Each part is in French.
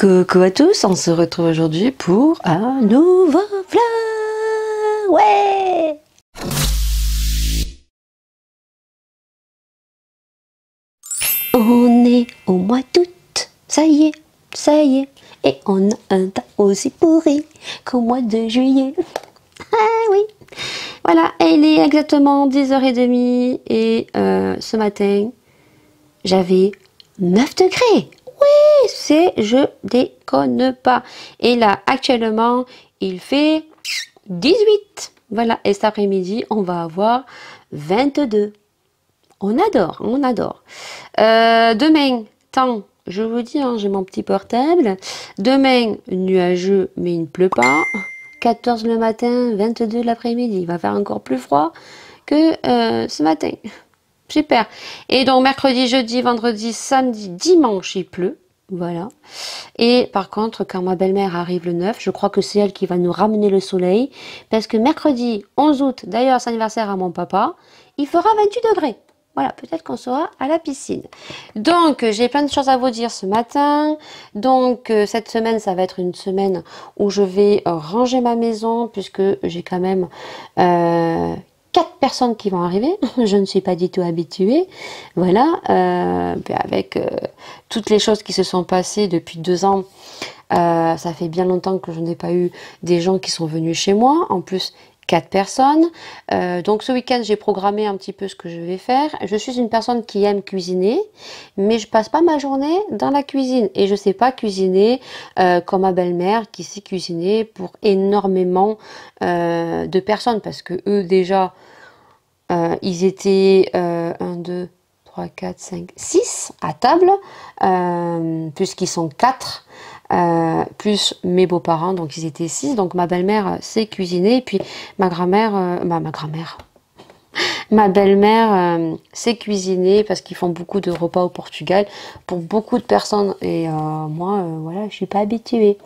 Coucou à tous, on se retrouve aujourd'hui pour un nouveau vlog. Ouais. On est au mois d'août, ça y est, et on a un temps aussi pourri qu'au mois de juillet. Ah oui, voilà, il est exactement 10h30 et ce matin, j'avais 9 degrés. Oui, je déconne pas. Et là, actuellement, il fait 18. Voilà, et cet après-midi, on va avoir 22. On adore, on adore. Demain, temps, je vous dis, hein, j'ai mon petit portable. Demain, nuageux, mais il ne pleut pas. 14 le matin, 22 l'après-midi. Il va faire encore plus froid que ce matin. Super. Et donc, mercredi, jeudi, vendredi, samedi, dimanche, il pleut. Voilà. Et par contre, quand ma belle-mère arrive le 9, je crois que c'est elle qui va nous ramener le soleil. Parce que mercredi 11 août, d'ailleurs, c'est l'anniversaire à mon papa, il fera 28 degrés. Voilà, peut-être qu'on sera à la piscine. Donc, j'ai plein de choses à vous dire ce matin. Donc, cette semaine, ça va être une semaine où je vais ranger ma maison, puisque j'ai quand même 4 personnes qui vont arriver. Je ne suis pas du tout habituée. Voilà, avec toutes les choses qui se sont passées depuis 2 ans. Ça fait bien longtemps que je n'ai pas eu des gens qui sont venus chez moi. En plus, 4 personnes. Donc ce week-end, j'ai programmé un petit peu ce que je vais faire. Je suis une personne qui aime cuisiner, mais je passe pas ma journée dans la cuisine. Et je sais pas cuisiner comme ma belle-mère qui sait cuisiner pour énormément de personnes. Parce que eux, déjà, ils étaient 1, 2, 3, 4, 5, 6 à table, puisqu'ils sont 4. Plus mes beaux-parents, donc ils étaient 6. Donc ma belle-mère sait cuisiner, et puis ma grand-mère, ma belle-mère sait cuisiner parce qu'ils font beaucoup de repas au Portugal pour beaucoup de personnes, et moi voilà, je suis pas habituée.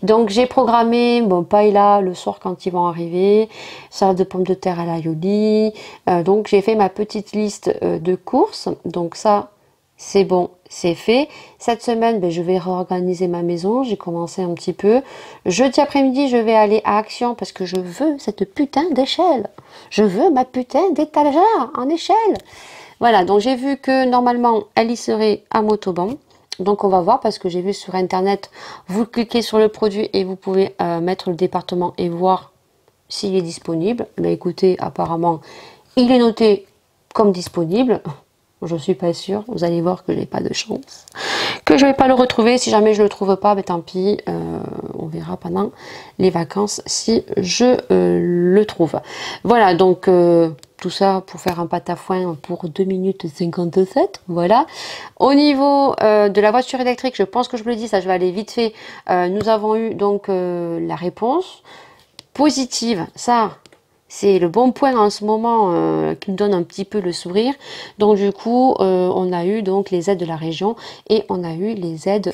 Donc j'ai programmé paella le soir quand ils vont arriver, salade de pommes de terre à l'aioli. Donc j'ai fait ma petite liste de courses, donc ça c'est bon, c'est fait. Cette semaine, je vais réorganiser ma maison. J'ai commencé un petit peu. Jeudi après-midi, je vais aller à Action parce que je veux cette putain d'échelle. Je veux ma putain d'étagère en échelle. Voilà, donc j'ai vu que normalement, elle y serait à Motoban. Donc on va voir, parce que j'ai vu sur internet, vous cliquez sur le produit et vous pouvez mettre le département et voir s'il est disponible. Mais écoutez, apparemment, il est noté comme disponible. Je suis pas sûre, vous allez voir que j'ai pas de chance, que je vais pas le retrouver. Si jamais je le trouve pas, tant pis, on verra pendant les vacances si je le trouve. Voilà, donc tout ça pour faire un pâte-à-foin pour 2 minutes 57, voilà. Au niveau de la voiture électrique, je pense que je vous l'ai dit, ça je vais aller vite fait. Nous avons eu donc la réponse positive, ça c'est le bon point en ce moment qui me donne un petit peu le sourire. Donc du coup, on a eu donc les aides de la région et on a eu les aides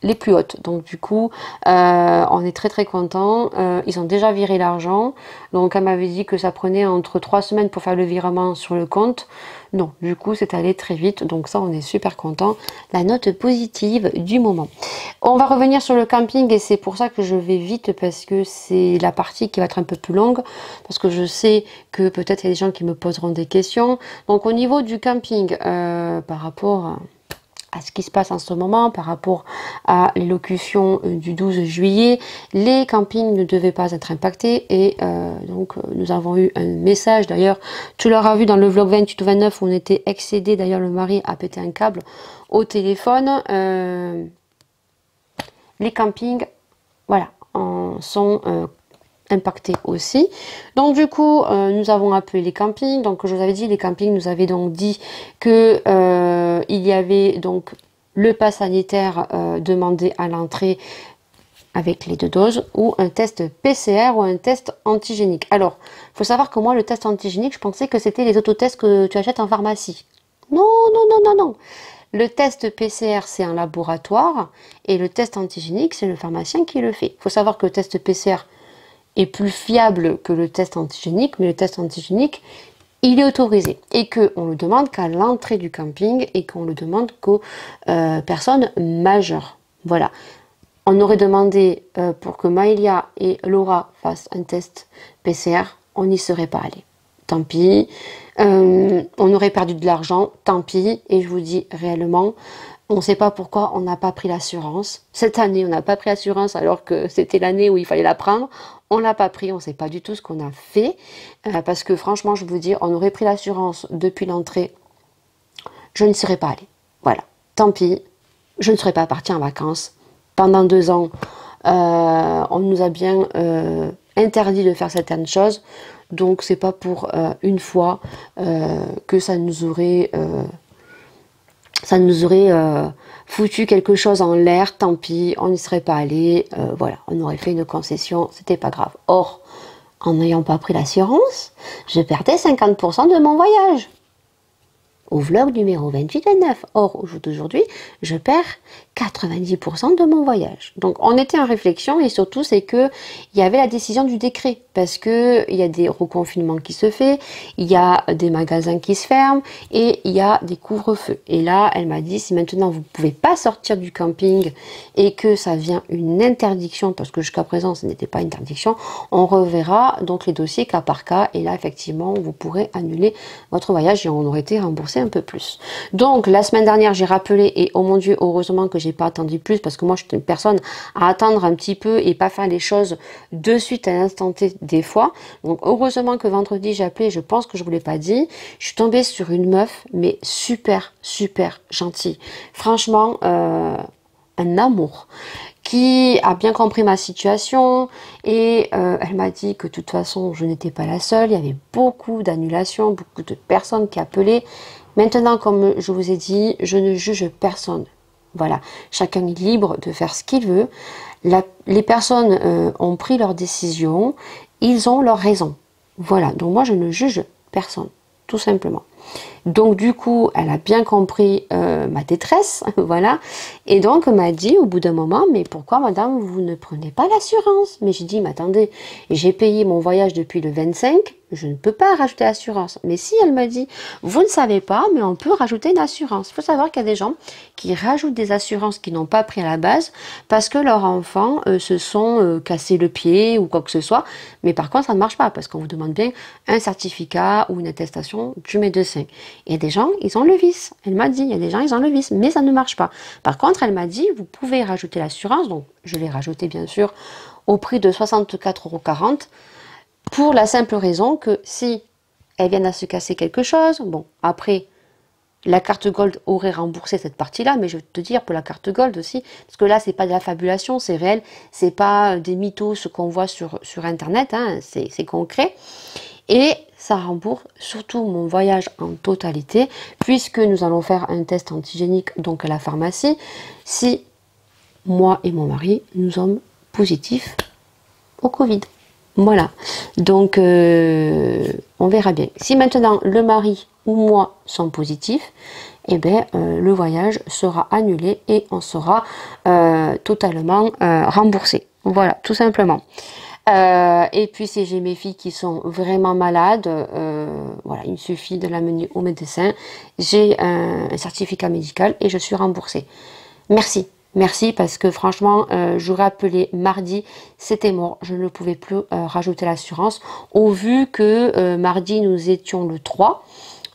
les plus hautes. Donc du coup, on est très content. Ils ont déjà viré l'argent. Donc elle m'avait dit que ça prenait entre 3 semaines pour faire le virement sur le compte. Non, du coup c'est allé très vite. Donc ça, on est super content. La note positive du moment. On va revenir sur le camping, et c'est pour ça que je vais vite, parce que c'est la partie qui va être un peu plus longue, parce que je sais que peut-être il y a des gens qui me poseront des questions. Donc au niveau du camping, par rapport à ce qui se passe en ce moment, par rapport à l'élocution du 12 juillet, les campings ne devaient pas être impactés, et donc nous avons eu un message, d'ailleurs tu l'auras vu dans le vlog 28 ou 29 où on était excédé, d'ailleurs le mari a pété un câble au téléphone. Les campings, voilà, sont impactés aussi. Donc du coup, nous avons appelé les campings. Donc je vous avais dit, les campings nous avaient donc dit que il y avait donc le pass sanitaire demandé à l'entrée avec les 2 doses, ou un test PCR ou un test antigénique. Alors, il faut savoir que moi, le test antigénique, je pensais que c'était les autotests que tu achètes en pharmacie. Non, non, non, non, non. Le test PCR, c'est un laboratoire, et le test antigénique, c'est le pharmacien qui le fait. Il faut savoir que le test PCR est plus fiable que le test antigénique, mais le test antigénique, il est autorisé, et qu'on le demande qu'à l'entrée du camping, et qu'on le demande qu'aux personnes majeures. Voilà. On aurait demandé pour que Maëlia et Laura fassent un test PCR, on n'y serait pas allé. Tant pis. On aurait perdu de l'argent, tant pis. Et je vous dis réellement, on ne sait pas pourquoi on n'a pas pris l'assurance. Cette année, on n'a pas pris l'assurance alors que c'était l'année où il fallait la prendre. On ne l'a pas pris, on ne sait pas du tout ce qu'on a fait. Parce que franchement, je vous dis, on aurait pris l'assurance depuis l'entrée. Je ne serais pas allée. Voilà, tant pis. Je ne serais pas partie en vacances. Pendant 2 ans, on nous a bien interdit de faire certaines choses. Donc, c'est pas pour une fois que ça nous aurait foutu quelque chose en l'air, tant pis, on n'y serait pas allé, voilà, on aurait fait une concession, c'était pas grave. Or, en n'ayant pas pris l'assurance, je perdais 50% de mon voyage. Au vlog numéro 28-29. Or, au jour d'aujourd'hui, je perds 90% de mon voyage. Donc, on était en réflexion et surtout, c'est que il y avait la décision du décret parce que il y a des reconfinements qui se fait, il y a des magasins qui se ferment et il y a des couvre-feux. Et là, elle m'a dit, si maintenant vous pouvez pas sortir du camping et que ça vient une interdiction, parce que jusqu'à présent, ce n'était pas une interdiction, on reverra donc les dossiers cas par cas et là, effectivement, vous pourrez annuler votre voyage et on aurait été remboursé un peu plus. Donc, la semaine dernière, j'ai rappelé et oh mon Dieu, heureusement que j'ai pas attendu plus parce que moi, je suis une personne à attendre un petit peu et pas faire les choses de suite à l'instant T des fois. Donc, heureusement que vendredi, j'ai appelé, je pense que je vous l'ai pas dit. Je suis tombée sur une meuf, mais super, super gentille. Franchement, un amour qui a bien compris ma situation et elle m'a dit que de toute façon, je n'étais pas la seule. Il y avait beaucoup d'annulations, beaucoup de personnes qui appelaient. Maintenant, comme je vous ai dit, je ne juge personne. Voilà, chacun est libre de faire ce qu'il veut. Les personnes ont pris leur décision, ils ont leur raison. Voilà, donc moi je ne juge personne, tout simplement. Donc du coup, elle a bien compris ma détresse, voilà, et donc m'a dit au bout d'un moment, mais pourquoi madame, vous ne prenez pas l'assurance? Mais j'ai dit, mais attendez, j'ai payé mon voyage depuis le 25, je ne peux pas rajouter l'assurance. Mais si, elle m'a dit, vous ne savez pas, mais on peut rajouter une assurance. Il faut savoir qu'il y a des gens qui rajoutent des assurances qu'ils n'ont pas pris à la base parce que leurs enfants se sont cassés le pied ou quoi que ce soit. Mais par contre, ça ne marche pas parce qu'on vous demande bien un certificat ou une attestation du médecin. Il y a des gens, ils ont le vice. Elle m'a dit, il y a des gens, ils ont le vice, mais ça ne marche pas. Par contre, elle m'a dit, vous pouvez rajouter l'assurance. Donc, je l'ai rajouté, bien sûr, au prix de 64,40 € pour la simple raison que si elle vient à se casser quelque chose, bon, après, la carte Gold aurait remboursé cette partie-là, mais je vais te dire pour la carte Gold aussi, parce que là, c'est pas de la fabulation, c'est réel, c'est pas des mythos, ce qu'on voit sur Internet, hein, c'est concret. Et ça rembourse surtout mon voyage en totalité, puisque nous allons faire un test antigénique donc à la pharmacie, si moi et mon mari, nous sommes positifs au Covid. Voilà, donc on verra bien. Si maintenant le mari ou moi sont positifs, eh bien le voyage sera annulé et on sera totalement remboursé. Voilà, tout simplement. Et puis si j'ai mes filles qui sont vraiment malades, voilà, il suffit de l'amener au médecin. J'ai un certificat médical et je suis remboursée. Merci. Merci parce que franchement, j'aurais appelé mardi, c'était mort. Je ne pouvais plus rajouter l'assurance. Au vu que mardi, nous étions le 3,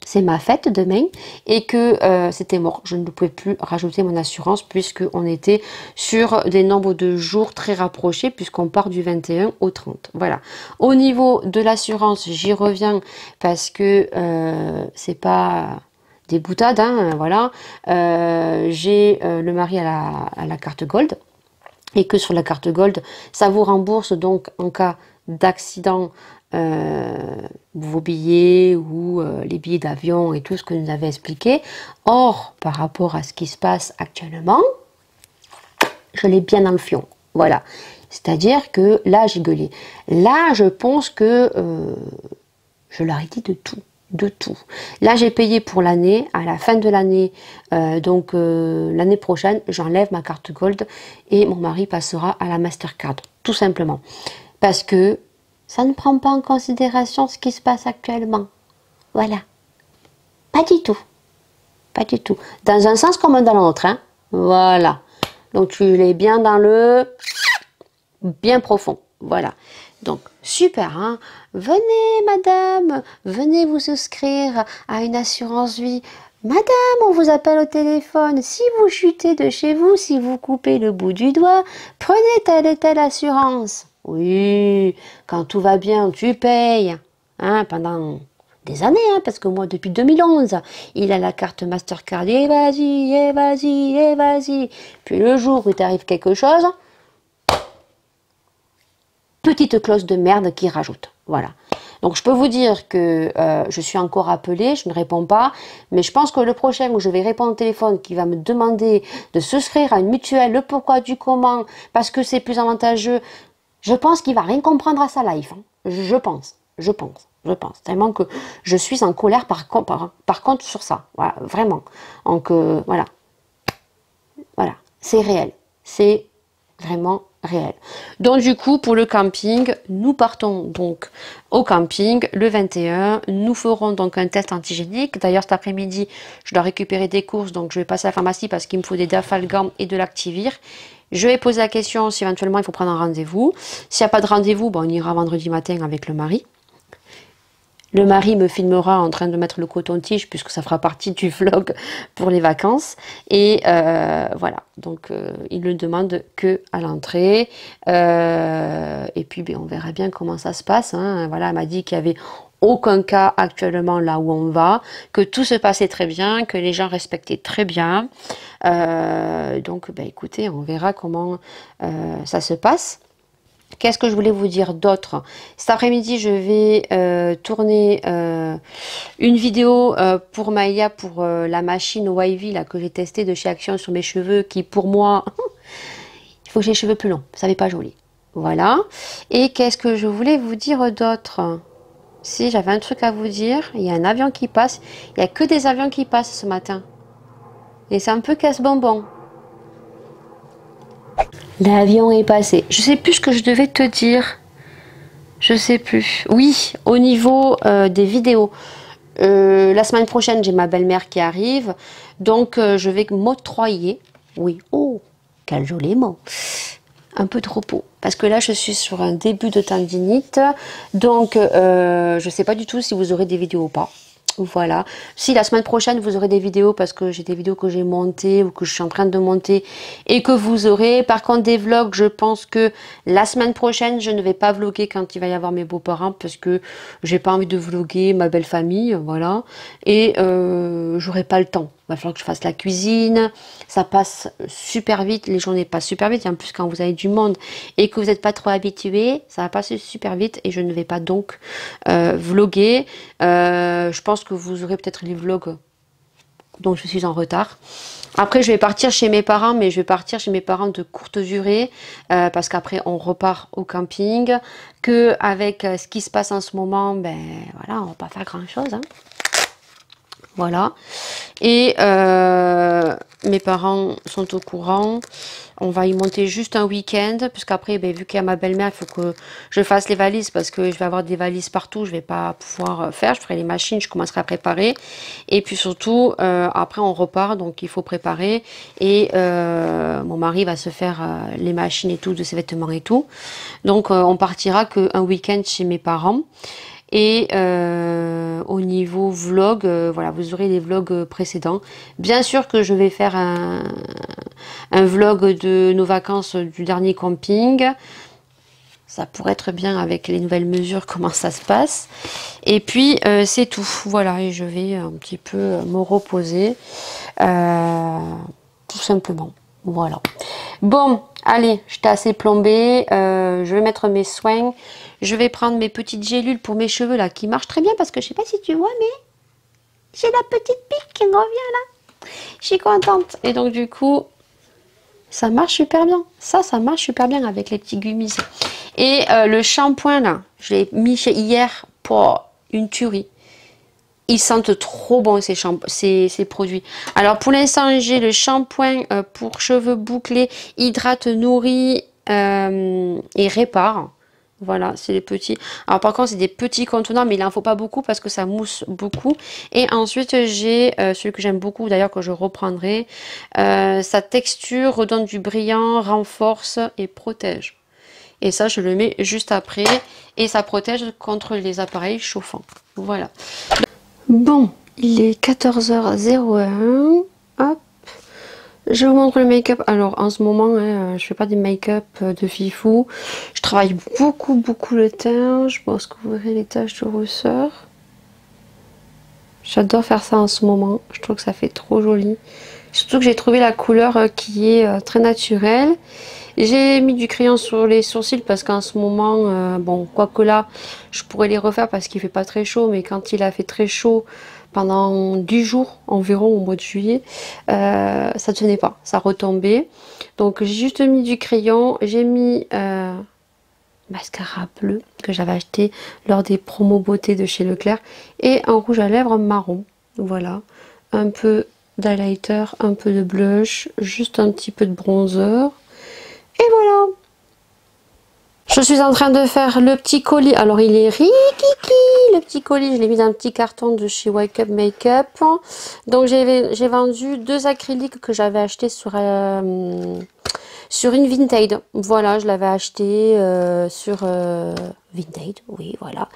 c'est ma fête demain, et que c'était mort. Je ne pouvais plus rajouter mon assurance puisqu'on était sur des nombres de jours très rapprochés puisqu'on part du 21 au 30. Voilà. Au niveau de l'assurance, j'y reviens parce que c'est pas des boutades, hein, voilà. J'ai le mari à la carte Gold et que sur la carte Gold, ça vous rembourse donc en cas d'accident vos billets ou les billets d'avion et tout ce que nous avait expliqué. Or, par rapport à ce qui se passe actuellement, je l'ai bien dans le fion. Voilà. C'est-à-dire que là, j'ai gueulé. Là, je pense que je leur ai dit de tout. De tout. Là, j'ai payé pour l'année. À la fin de l'année, donc l'année prochaine, j'enlève ma carte Gold et mon mari passera à la Mastercard. Tout simplement. Parce que ça ne prend pas en considération ce qui se passe actuellement. Voilà. Pas du tout. Pas du tout. Dans un sens comme dans l'autre. Hein. Voilà. Donc tu l'es bien dans le bien profond. Voilà. Donc super, hein. Venez madame, venez vous souscrire à une assurance vie. Madame, on vous appelle au téléphone. Si vous chutez de chez vous, si vous coupez le bout du doigt, prenez telle et telle assurance. Oui, quand tout va bien, tu payes. Hein, pendant des années, hein, parce que moi, depuis 2011, il a la carte Mastercard. Et vas-y, et vas-y, et vas-y. Puis le jour où il t'arrive quelque chose, petite clause de merde qui rajoute. Voilà. Donc je peux vous dire que je suis encore appelée, je ne réponds pas, mais je pense que le prochain où je vais répondre au téléphone qui va me demander de souscrire à une mutuelle, le pourquoi du comment, parce que c'est plus avantageux, je pense qu'il va rien comprendre à sa life. Hein. Je pense. Tellement que je suis en colère par contre sur ça. Voilà, vraiment. Donc voilà. Voilà, c'est réel. C'est vraiment réel. Donc du coup, pour le camping, nous partons donc au camping le 21. Nous ferons donc un test antigénique. D'ailleurs, cet après-midi, je dois récupérer des courses, donc je vais passer à la pharmacie parce qu'il me faut des Dafalgan et de l'Activir. Je vais poser la question si éventuellement il faut prendre un rendez-vous. S'il n'y a pas de rendez-vous, bon, on ira vendredi matin avec le mari. Le mari me filmera en train de mettre le coton-tige puisque ça fera partie du vlog pour les vacances. Et voilà, donc il ne demande que à l'entrée. Et puis ben, on verra bien comment ça se passe. Hein. Voilà, elle m'a dit qu'il n'y avait aucun cas actuellement là où on va, que tout se passait très bien, que les gens respectaient très bien. Donc ben, écoutez, on verra comment ça se passe. Qu'est-ce que je voulais vous dire d'autre? Cet après-midi, je vais tourner une vidéo pour Maïa, pour la machine Wavy là, que j'ai testée de chez Action sur mes cheveux, qui pour moi, il faut que j'ai les cheveux plus longs, ça n'est pas joli. Voilà. Et qu'est-ce que je voulais vous dire d'autre? Si, j'avais un truc à vous dire. Il y a un avion qui passe. Il n'y a que des avions qui passent ce matin. Et c'est un peu casse-bonbon. L'avion est passé. Je sais plus ce que je devais te dire. Je sais plus. Oui, au niveau des vidéos. La semaine prochaine, j'ai ma belle-mère qui arrive. Donc, je vais m'octroyer. Oui. Oh, quel joli mot. Un peu de repos. Parce que là, je suis sur un début de tendinite. Donc, je ne sais pas du tout si vous aurez des vidéos ou pas. Voilà. Si la semaine prochaine vous aurez des vidéos parce que j'ai des vidéos que j'ai montées ou que je suis en train de monter et que vous aurez. Par contre des vlogs, je pense que la semaine prochaine je ne vais pas vlogger quand il va y avoir mes beaux-parents parce que j'ai pas envie de vlogger ma belle famille, voilà. Et j'aurai pas le temps. Il va falloir que je fasse la cuisine. Ça passe super vite. Les journées passent super vite. Et en plus, quand vous avez du monde et que vous n'êtes pas trop habitué, ça va passer super vite. Et je ne vais pas donc vlogger. Je pense que vous aurez peut-être les vlogs dont je suis en retard. Après, je vais partir chez mes parents, mais je vais partir chez mes parents de courte durée parce qu'après, on repart au camping. Que avec ce qui se passe en ce moment, ben voilà, on va pas faire grand-chose. Hein. Voilà. Et mes parents sont au courant. On va y monter juste un week-end. Puisqu'après, ben, vu qu'il y a ma belle-mère, il faut que je fasse les valises. Parce que je vais avoir des valises partout. Je ne vais pas pouvoir faire. Je ferai les machines. Je commencerai à préparer. Et puis surtout, après, on repart. Donc, il faut préparer. Et mon mari va se faire les machines et tout, de ses vêtements et tout. Donc, on partira qu'un week-end chez mes parents. Et au niveau vlog, voilà, vous aurez les vlogs précédents. Bien sûr que je vais faire un vlog de nos vacances du dernier camping. Ça pourrait être bien avec les nouvelles mesures, comment ça se passe. Et puis, c'est tout. Voilà, et je vais un petit peu me reposer. Tout simplement. Voilà. Bon, allez, je t'ai assez plombé. Je vais mettre mes soins. Je vais prendre mes petites gélules pour mes cheveux là qui marchent très bien parce que je sais pas si tu vois, mais j'ai la petite pique qui me revient là. Je suis contente. Et donc du coup, ça marche super bien. Ça marche super bien avec les petits gummies. Et le shampoing là, je l'ai mis hier pour une tuerie. Ils sentent trop bon ces produits. Alors pour l'instant, j'ai le shampoing pour cheveux bouclés, hydrate, nourrit et répare. Voilà, c'est les petits. Alors par contre, c'est des petits contenants, mais il en faut pas beaucoup parce que ça mousse beaucoup. Et ensuite, j'ai celui que j'aime beaucoup, d'ailleurs, que je reprendrai. Sa texture redonne du brillant, renforce et protège. Et ça, je le mets juste après. Et ça protège contre les appareils chauffants. Voilà. Bon, il est 14h01. Hop. Je vous montre le make-up. Alors en ce moment, hein, je fais pas des make-up de fifou. Je travaille beaucoup le teint. Je pense que vous verrez les taches de rousseur. J'adore faire ça en ce moment. Je trouve que ça fait trop joli. Surtout que j'ai trouvé la couleur qui est très naturelle. J'ai mis du crayon sur les sourcils parce qu'en ce moment, bon, quoique là, je pourrais les refaire parce qu'il fait pas très chaud. Mais quand il a fait très chaud, pendant 10 jours environ au mois de juillet, ça tenait pas, ça retombait. Donc j'ai juste mis du crayon, j'ai mis mascara bleu que j'avais acheté lors des promos beauté de chez Leclerc et un rouge à lèvres marron. Voilà, un peu d'highlighter, un peu de blush, juste un petit peu de bronzer et voilà. Je suis en train de faire le petit colis. Alors il est rikiki, le petit colis. Je l'ai mis dans un petit carton de chez Wake Up Makeup. Donc j'ai vendu 2 acryliques que j'avais acheté sur une Vinted. Voilà, je l'avais acheté sur Vinted, oui, voilà.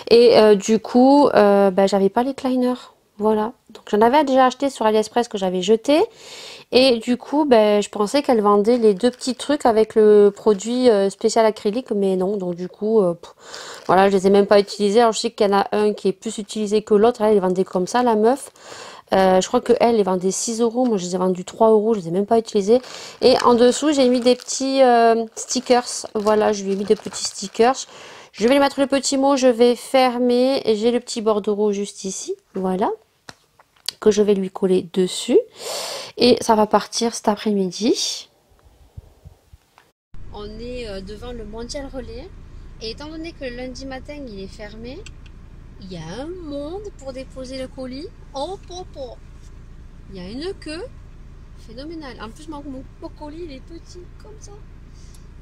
Et du coup, j'avais pas les liners. Voilà, donc j'en avais déjà acheté sur AliExpress que j'avais jeté. Et du coup, je pensais qu'elle vendait les 2 petits trucs avec le produit spécial acrylique, mais non. Donc du coup, voilà, je les ai même pas utilisés. Alors je sais qu'il y en a un qui est plus utilisé que l'autre. Elle les vendait comme ça, la meuf. Je crois qu'elle les vendait 6 euros. Moi, je les ai vendus 3 euros. Je les ai même pas utilisés. Et en dessous, j'ai mis des petits stickers. Voilà, je lui ai mis des petits stickers. Je vais lui mettre le petit mot. Je vais fermer. Et j'ai le petit bordereau juste ici. Voilà, que je vais lui coller dessus. Et ça va partir cet après-midi. On est devant le Mondial Relais. Et étant donné que le lundi matin, il est fermé, il y a un monde pour déposer le colis. Oh, popo! Il y a une queue phénoménale. En plus, mon colis, il est petit, comme ça.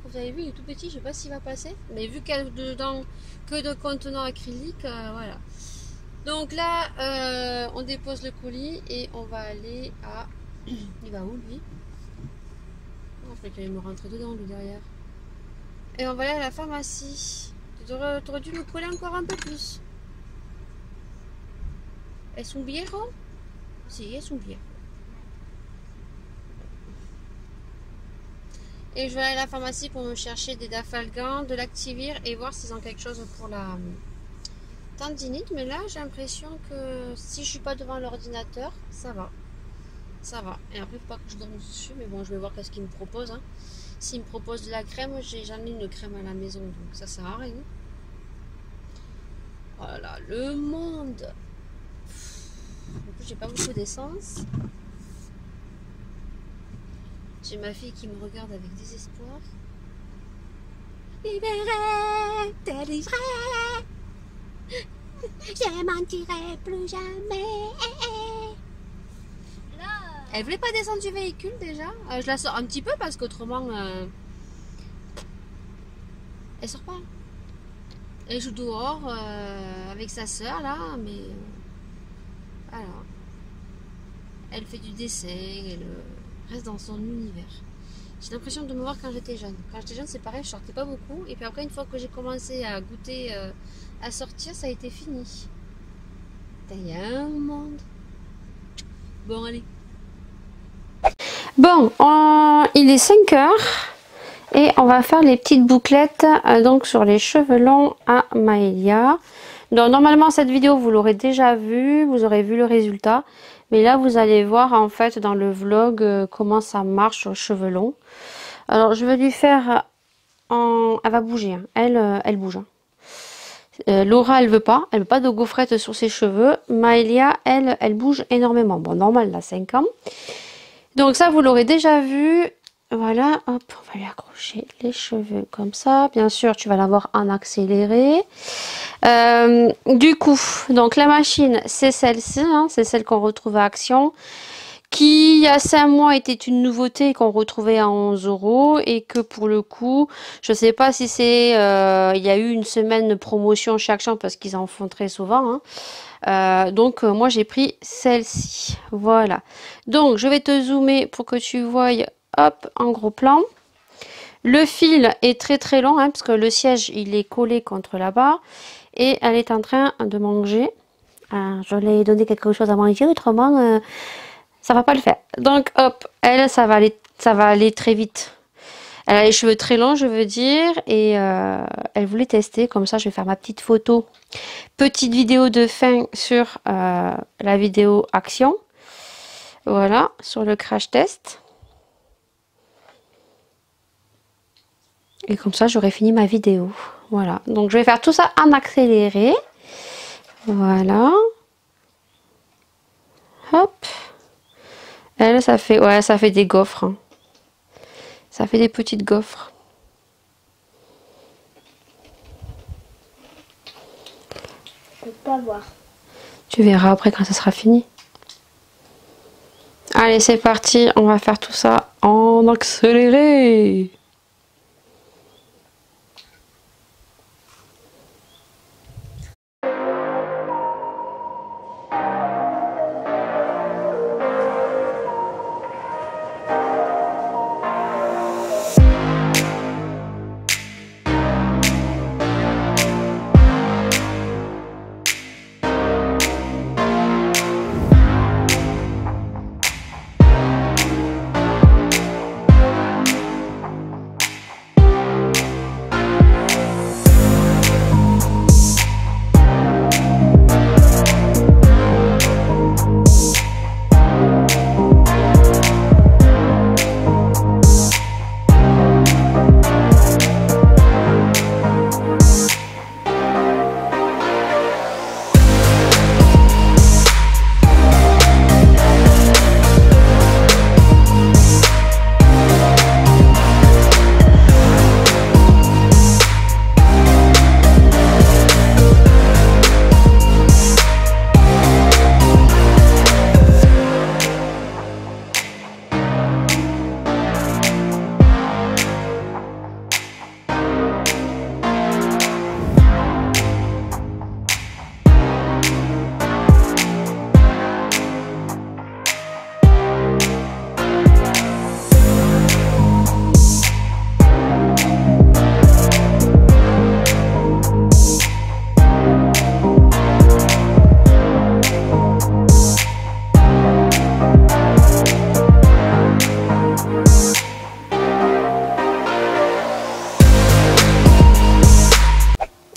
Vous avez vu, il est tout petit. Je ne sais pas s'il va passer. Mais vu qu'il y a dedans que de contenants acryliques, voilà. Donc là, on dépose le colis et on va aller à... Il va où lui? Je crois qu'il allait me rentrer dedans lui derrière. Et on va aller à la pharmacie. Tu aurais dû me coller encore un peu plus. Elles sont bien, hein? Si, elles sont bien. Et je vais aller à la pharmacie pour me chercher des Dafalgan, de l'Activir et voir s'ils ont quelque chose pour la tendinite. Mais là, j'ai l'impression que si je suis pas devant l'ordinateur, ça va. Ça va. Et après, il faut pas que je dorme dessus. Mais bon, je vais voir qu'est-ce qu'il me propose. Hein. S'il me propose de la crème, j'en ai une crème à la maison. Donc ça sert à rien. Voilà, le monde. En plus, j'ai pas beaucoup d'essence. J'ai ma fille qui me regarde avec désespoir. Libérée, délivrée. Je mentirai plus jamais. Elle voulait pas descendre du véhicule déjà. Je la sors un petit peu parce qu'autrement elle sort pas. Elle joue dehors avec sa soeur là, mais voilà. Elle fait du dessin, elle reste dans son univers. J'ai l'impression de me voir quand j'étais jeune. Quand j'étais jeune, c'est pareil, je sortais pas beaucoup. Et puis après, une fois que j'ai commencé à goûter, à sortir, ça a été fini. Il y a un monde. Bon, allez. Bon, il est 5h et on va faire les petites bouclettes donc sur les cheveux longs à Maëlia. Donc normalement cette vidéo vous l'aurez déjà vue, vous aurez vu le résultat. Mais là vous allez voir en fait dans le vlog comment ça marche sur les cheveux longs. Alors je vais lui faire en... Elle va bouger, hein. Elle bouge. Hein. Laura elle veut pas de gaufrette sur ses cheveux. Maëlia elle bouge énormément. Bon normal elle a 5 ans. Donc ça, vous l'aurez déjà vu. Voilà, hop, on va lui accrocher les cheveux comme ça. Bien sûr, tu vas l'avoir en accéléré. Du coup, donc la machine, c'est celle-ci. Hein, c'est celle qu'on retrouve à Action. qui, il y a 5 mois, était une nouveauté qu'on retrouvait à 11 € et que pour le coup, je sais pas si c'est, il y a eu une semaine de promotion chaque chambre parce qu'ils en font très souvent, hein. Donc moi j'ai pris celle-ci, voilà. Donc je vais te zoomer pour que tu voies, hop, en gros plan. Le fil est très très long, hein, parce que le siège il est collé contre la barre et elle est en train de manger. Je lui ai donné quelque chose à manger, autrement ça va pas le faire. Donc hop, elle ça va aller très vite. Elle a les cheveux très longs, je veux dire, et elle voulait tester. Comme ça, je vais faire ma petite photo, petite vidéo de fin sur la vidéo action. Voilà, sur le crash test. Et comme ça, j'aurai fini ma vidéo. Voilà, donc je vais faire tout ça en accéléré. Voilà. Hop. Elle, ça fait, ouais, ça fait des gaufres. Hein. Ça fait des petites gaufres. Je peux pas voir. Tu verras après quand ça sera fini. Allez, c'est parti. On va faire tout ça en accéléré.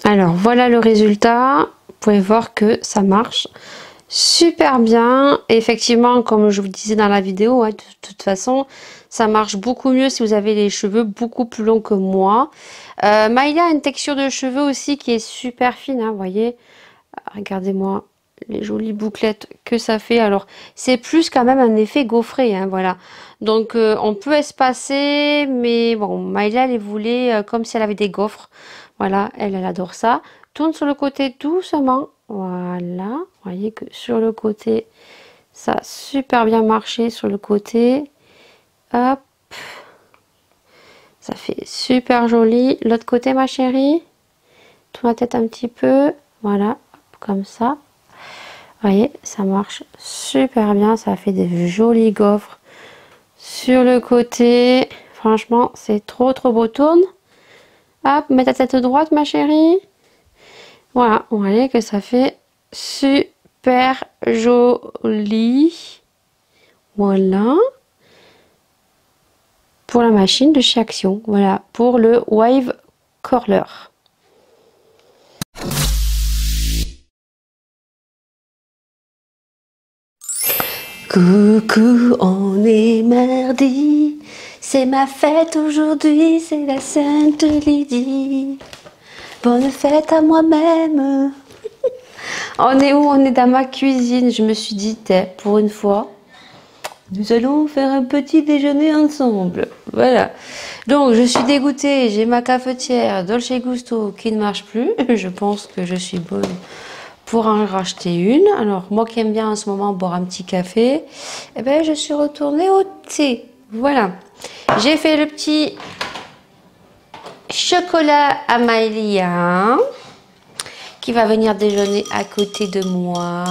Alors voilà le résultat, vous pouvez voir que ça marche super bien. Et effectivement, comme je vous disais dans la vidéo, de toute façon, ça marche beaucoup mieux si vous avez les cheveux beaucoup plus longs que moi. Maïla a une texture de cheveux aussi qui est super fine, hein, vous voyez. Regardez-moi les jolies bouclettes que ça fait. Alors, c'est plus quand même un effet gaufré, hein, voilà. Donc, on peut espacer, mais bon, Maïla, elle voulait comme si elle avait des gaufres. Voilà, elle adore ça. Tourne sur le côté doucement. Voilà, vous voyez que sur le côté, ça a super bien marché sur le côté. Hop. Ça fait super joli. L'autre côté, ma chérie. Tourne la tête un petit peu. Voilà, comme ça. Vous voyez, ça marche super bien. Ça fait des jolis gaufres sur le côté. Franchement, c'est trop beau. Tourne. Hop, mets ta tête droite, ma chérie. Voilà, vous voyez que ça fait super joli. Voilà. Pour la machine de chez Action. Voilà, pour le Wave Curler. Coucou, on est mardi. C'est ma fête aujourd'hui, c'est la Sainte Lydie. Bonne fête à moi-même. On est où? On est dans ma cuisine. Je me suis dit, pour une fois, nous allons faire un petit déjeuner ensemble. Voilà. Donc, je suis dégoûtée. J'ai ma cafetière Dolce Gusto qui ne marche plus. Je pense que je suis bonne pour en racheter une. Alors, moi qui aime bien en ce moment boire un petit café, eh ben, je suis retournée au thé. Voilà. J'ai fait le petit chocolat Amalia qui va venir déjeuner à côté de moi.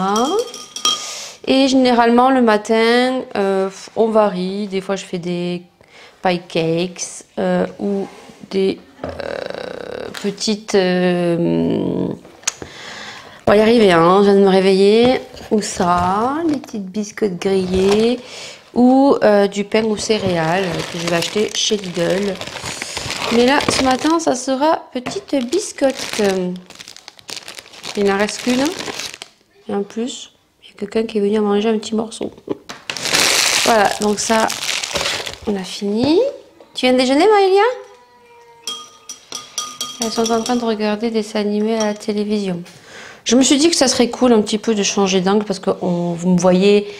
Et généralement, le matin, on varie. Des fois, je fais des pancakes ou des petites... on va y arriver, hein, je viens de me réveiller. Ou ça, des petites biscottes grillées. Ou du pain aux céréales que je vais acheter chez Lidl. Mais là, ce matin, ça sera petite biscotte. Il n'en reste qu'une. Et en plus, il y a quelqu'un qui est venu manger un petit morceau. Voilà, donc ça, on a fini. Tu viens de déjeuner, Maëlia? Elles sont en train de regarder des dessins animés à la télévision. Je me suis dit que ça serait cool un petit peu de changer d'angle parce que vous me voyez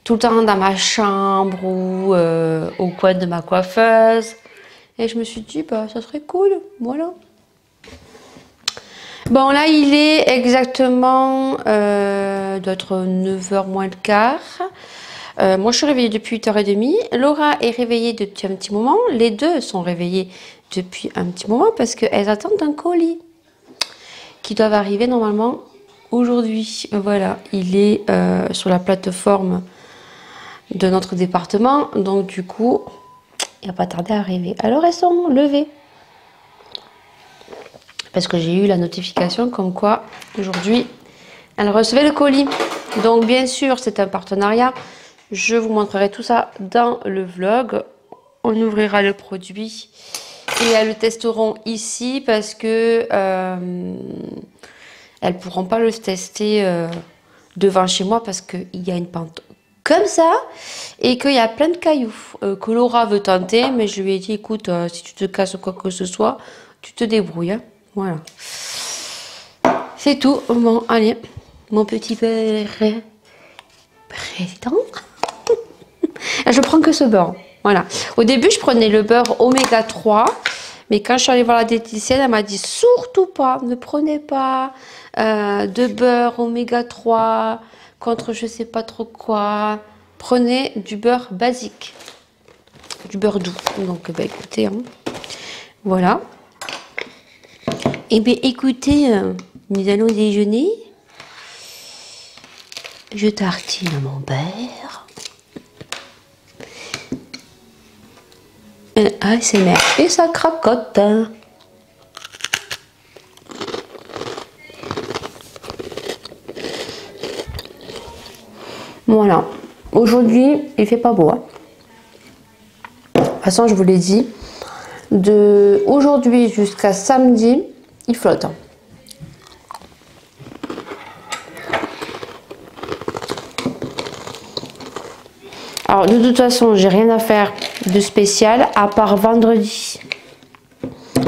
tout le temps dans ma chambre ou au coin de ma coiffeuse. Et je me suis dit, bah, ça serait cool, voilà. Bon, là, il est exactement, doit être 9h moins le quart. Moi, je suis réveillée depuis 8h30. Laura est réveillée depuis un petit moment. Les deux sont réveillés depuis un petit moment parce qu'elles attendent un colis qui doivent arriver normalement aujourd'hui. Voilà, il est sur la plateforme de notre département. Donc, du coup, il n'a pas tardé à arriver. Alors, elles sont levées. Parce que j'ai eu la notification comme quoi, aujourd'hui, elles recevaient le colis. Donc, bien sûr, c'est un partenariat. Je vous montrerai tout ça dans le vlog. On ouvrira le produit et elles le testeront ici parce que elles pourront pas le tester devant chez moi parce qu'il y a une pente comme ça et qu'il y a plein de cailloux que Laura veut tenter. Mais je lui ai dit, écoute, si tu te casses quoi que ce soit, tu te débrouilles. Hein. Voilà. C'est tout. Bon, allez, mon petit président. Je prends que ce beurre. Voilà. Au début, je prenais le beurre oméga 3. Mais quand je suis allée voir la diététicienne, elle m'a dit surtout pas, ne prenez pas de beurre oméga 3 contre je sais pas trop quoi. Prenez du beurre basique. Du beurre doux. Donc, bah, écoutez, hein, voilà. Et bien, écoutez, nous allons déjeuner. Je tartine mon beurre. ASMR et ça cracote. Voilà. Aujourd'hui, il fait pas beau. Hein. De toute façon, je vous l'ai dit, de aujourd'hui jusqu'à samedi, il flotte. Alors, de toute façon, j'ai rien à faire de spécial à part vendredi.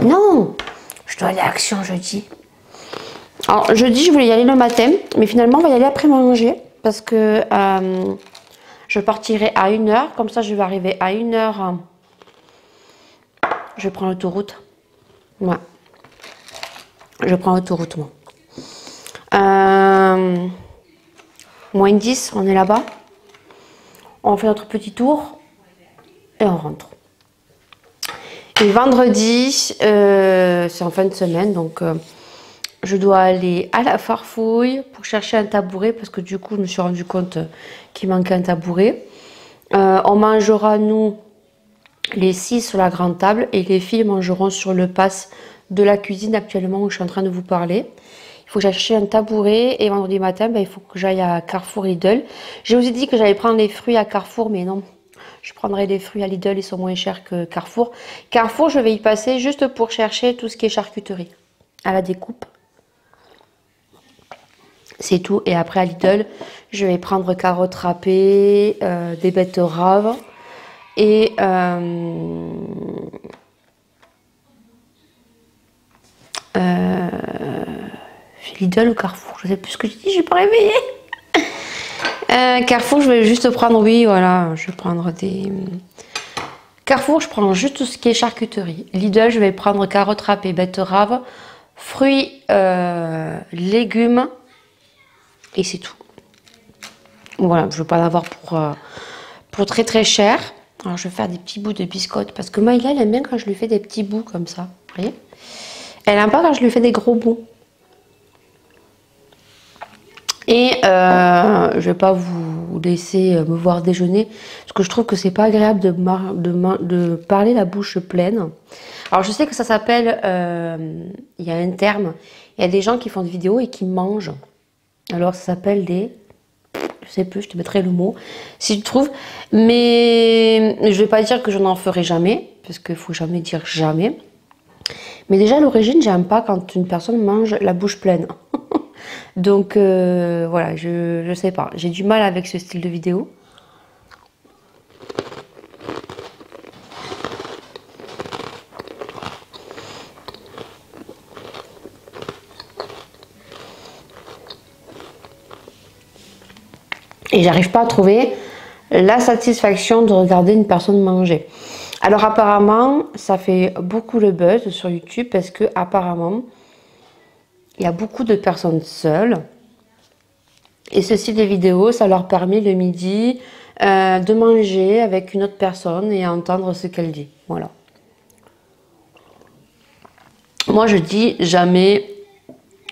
Non, je dois aller à Action jeudi. Alors, jeudi, je voulais y aller le matin, mais finalement, on va y aller après manger parce que je partirai à 1h. Comme ça, je vais arriver à 1h. Je prends l'autoroute. Ouais. Je prends l'autoroute, moi. Moins 10, on est là-bas. On fait notre petit tour et on rentre. Et vendredi, c'est en fin de semaine, donc je dois aller à la Farfouille pour chercher un tabouret parce que du coup, je me suis rendu compte qu'il manquait un tabouret. On mangera, nous, les 6 sur la grande table et les filles mangeront sur le pass de la cuisine actuellement où je suis en train de vous parler. Il faut que j'aille chercher un tabouret et vendredi matin, ben, il faut que j'aille à Carrefour Lidl. Je vous ai dit que j'allais prendre les fruits à Carrefour, mais non. Je prendrai les fruits à Lidl, ils sont moins chers que Carrefour. Carrefour, je vais y passer juste pour chercher tout ce qui est charcuterie à la découpe. C'est tout. Et après à Lidl, je vais prendre carottes râpées, des betteraves et Lidl ou Carrefour, je sais plus ce que je dis, je suis pas réveillée. Carrefour, je vais juste prendre, oui, voilà, je vais prendre des... Carrefour, je prends juste tout ce qui est charcuterie. Lidl, je vais prendre carottes râpées, betteraves, fruits, légumes Et c'est tout. Voilà, je ne veux pas l'avoir pour très très cher. Alors je vais faire des petits bouts de biscotte parce que Maïla elle aime bien quand je lui fais des petits bouts comme ça. Vous voyez? Elle n'aime pas quand je lui fais des gros bouts. Et je vais pas vous laisser me voir déjeuner parce que je trouve que c'est pas agréable de parler la bouche pleine. Alors je sais que ça s'appelle, il y a un terme, il y a des gens qui font des vidéos et qui mangent. Alors ça s'appelle des, je sais plus, je te mettrai le mot si tu trouves. Mais je vais pas dire que je n'en ferai jamais parce qu'il faut jamais dire jamais. Mais déjà à l'origine j'aime pas quand une personne mange la bouche pleine. Donc voilà, je sais pas, j'ai du mal avec ce style de vidéo. Et j'arrive pas à trouver la satisfaction de regarder une personne manger. Alors apparemment, ça fait beaucoup le buzz sur YouTube parce que apparemment, il y a beaucoup de personnes seules. Et ce style de vidéo, ça leur permet le midi de manger avec une autre personne et entendre ce qu'elle dit. Voilà. Moi, je dis jamais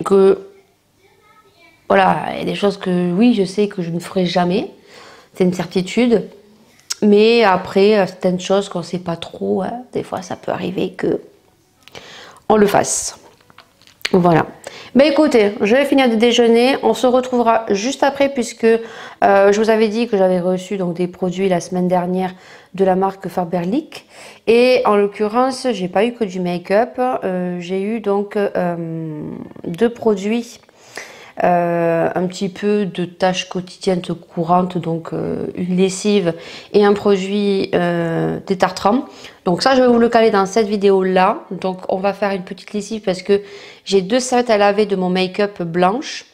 que... Voilà, il y a des choses que, oui, je sais que je ne ferai jamais. C'est une certitude. Mais après, certaines choses qu'on ne sait pas trop, hein, des fois, ça peut arriver que on le fasse. Voilà. Ben écoutez, je vais finir de déjeuner. On se retrouvera juste après puisque je vous avais dit que j'avais reçu donc des produits la semaine dernière de la marque Faberlic. Et en l'occurrence, j'ai pas eu que du make-up. J'ai eu donc 2 produits. Un petit peu de tâches quotidiennes courantes, donc une lessive et un produit détartrant. Donc ça je vais vous le caler dans cette vidéo là. Donc on va faire une petite lessive parce que j'ai 2 serviettes à laver de mon make-up blanche.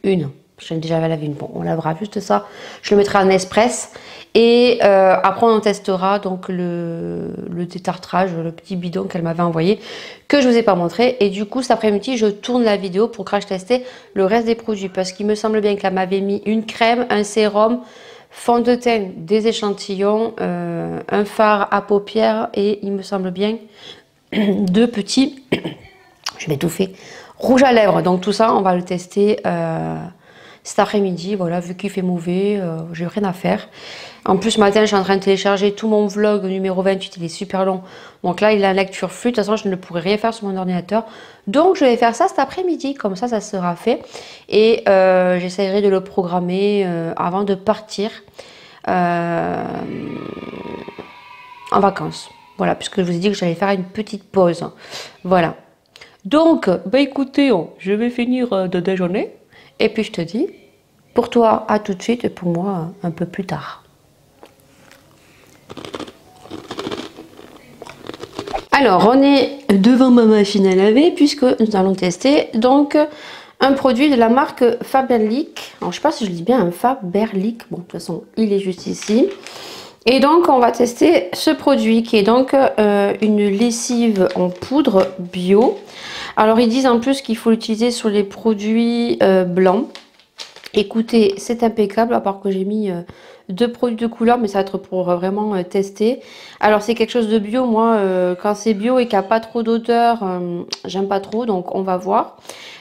Une, j'en ai déjà lavé une, bon on lavera juste ça, je le mettrai en express. Et après on testera donc le détartrage, le petit bidon qu'elle m'avait envoyé, que je vous ai pas montré. Et du coup cet après-midi je tourne la vidéo pour crash tester le reste des produits. Parce qu'il me semble bien qu'elle m'avait mis une crème, un sérum, fond de teint, des échantillons, un fard à paupières et il me semble bien 2 petits, je vais étouffer, rouge à lèvres. Donc tout ça on va le tester cet après-midi. Voilà, vu qu'il fait mauvais, j'ai rien à faire. En plus, ce matin, je suis en train de télécharger tout mon vlog numéro 28, il est super long. Donc là, il a la lecture flux. De toute façon, je ne pourrai rien faire sur mon ordinateur. Donc, je vais faire ça cet après-midi. Comme ça sera fait. Et j'essaierai de le programmer avant de partir en vacances. Voilà, puisque je vous ai dit que j'allais faire une petite pause. Voilà. Donc, bah écoutez, je vais finir de déjeuner. Et puis, je te dis, pour toi, à tout de suite. Et pour moi, un peu plus tard. Alors, on est devant ma machine à laver puisque nous allons tester donc un produit de la marque Faberlic. Alors, je ne sais pas si je dis bien un Faberlic. Bon, de toute façon, il est juste ici. Et donc, on va tester ce produit qui est donc une lessive en poudre bio. Alors, ils disent en plus qu'il faut l'utiliser sur les produits blancs. Écoutez, c'est impeccable, à part que j'ai mis 2 produits de couleur, mais ça va être pour vraiment tester. Alors c'est quelque chose de bio, moi quand c'est bio et qu'il n'y a pas trop d'odeur, j'aime pas trop, donc on va voir.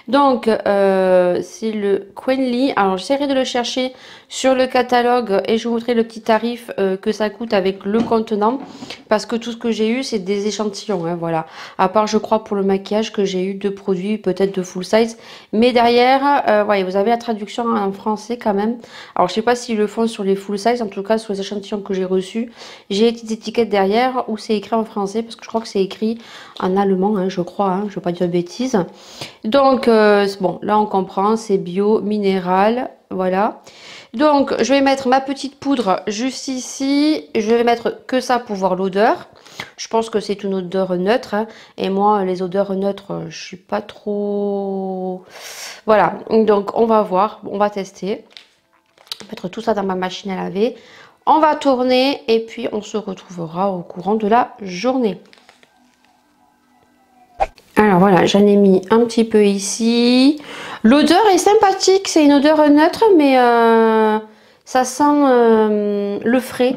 Donc c'est le Quenly, alors j'essaierai de le chercher sur le catalogue et je vous montrerai le petit tarif que ça coûte avec le contenant. Parce que tout ce que j'ai eu c'est des échantillons, hein, voilà. À part je crois pour le maquillage que j'ai eu 2 produits peut-être de full size. Mais derrière, voyez, vous avez la traduction en français quand même. Alors je sais pas s'ils le font sur les full size, en tout cas sur les échantillons que j'ai reçus. J'ai les petites étiquettes derrière où c'est écrit en français parce que je crois que c'est écrit en allemand, hein, je crois, hein, je ne veux pas dire de bêtises. Donc bon, là on comprend, c'est bio, minéral, voilà. Donc je vais mettre ma petite poudre juste ici, je vais mettre que ça pour voir l'odeur. Je pense que c'est une odeur neutre, hein, et moi les odeurs neutres, je suis pas trop... Voilà, donc on va voir, on va tester. Mettre tout ça dans ma machine à laver. On va tourner et puis on se retrouvera au courant de la journée. Alors Alors voilà, j'en ai mis un petit peu ici. L'odeur est sympathique, c'est une odeur neutre, mais ça sent le frais.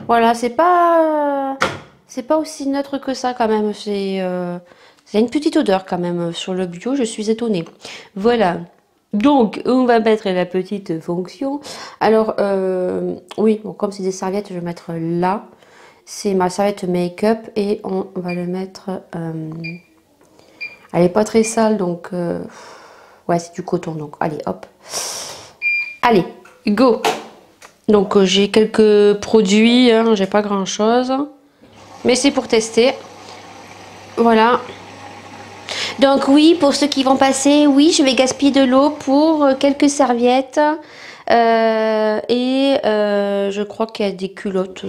Voilà, c'est pas aussi neutre que ça quand même. C'est une petite odeur quand même sur le bio, je suis étonnée. Voilà. Donc, on va mettre la petite fonction. Alors, oui, bon, comme c'est des serviettes, je vais mettre là. C'est ma serviette make-up et on va le mettre... elle n'est pas très sale, donc... ouais, c'est du coton, donc allez, hop. Allez, go. Donc, j'ai quelques produits, hein, j'ai pas grand-chose. Mais c'est pour tester. Voilà. Donc oui, pour ceux qui vont passer, oui, je vais gaspiller de l'eau pour quelques serviettes. Je crois qu'il y a des culottes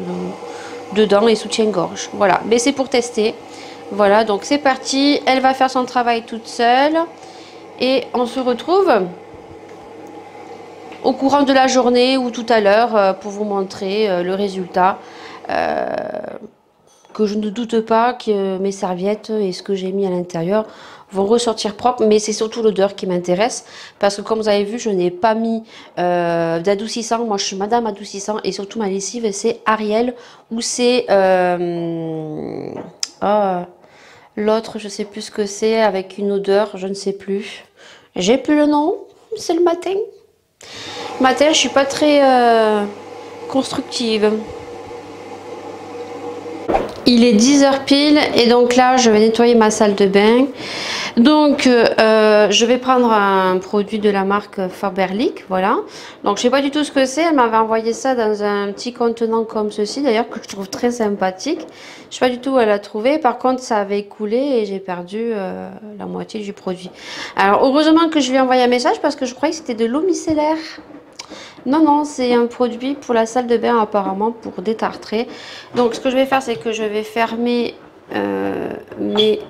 dedans et soutien-gorge. Voilà, mais c'est pour tester. Voilà, donc c'est parti. Elle va faire son travail toute seule. Et on se retrouve au courant de la journée ou tout à l'heure pour vous montrer le résultat. Que je ne doute pas que mes serviettes et ce que j'ai mis à l'intérieur vont ressortir propres, mais c'est surtout l'odeur qui m'intéresse parce que comme vous avez vu, je n'ai pas mis d'adoucissant. Moi je suis madame adoucissant et surtout ma lessive c'est Ariel ou c'est l'autre, je sais plus ce que c'est, avec une odeur, je ne sais plus, j'ai plus le nom, c'est le matin. Je suis pas très constructive. Il est 10h pile et donc là je vais nettoyer ma salle de bain. Donc je vais prendre un produit de la marque Faberlic, voilà. Donc je sais pas du tout ce que c'est, elle m'avait envoyé ça dans un petit contenant comme ceci d'ailleurs que je trouve très sympathique. Je sais pas du tout où elle a trouvé, par contre ça avait coulé et j'ai perdu la moitié du produit. Alors heureusement que je lui ai envoyé un message parce que je croyais que c'était de l'eau micellaire. Non, non, c'est un produit pour la salle de bain apparemment pour détartrer. Donc ce que je vais faire, c'est que je vais fermer mes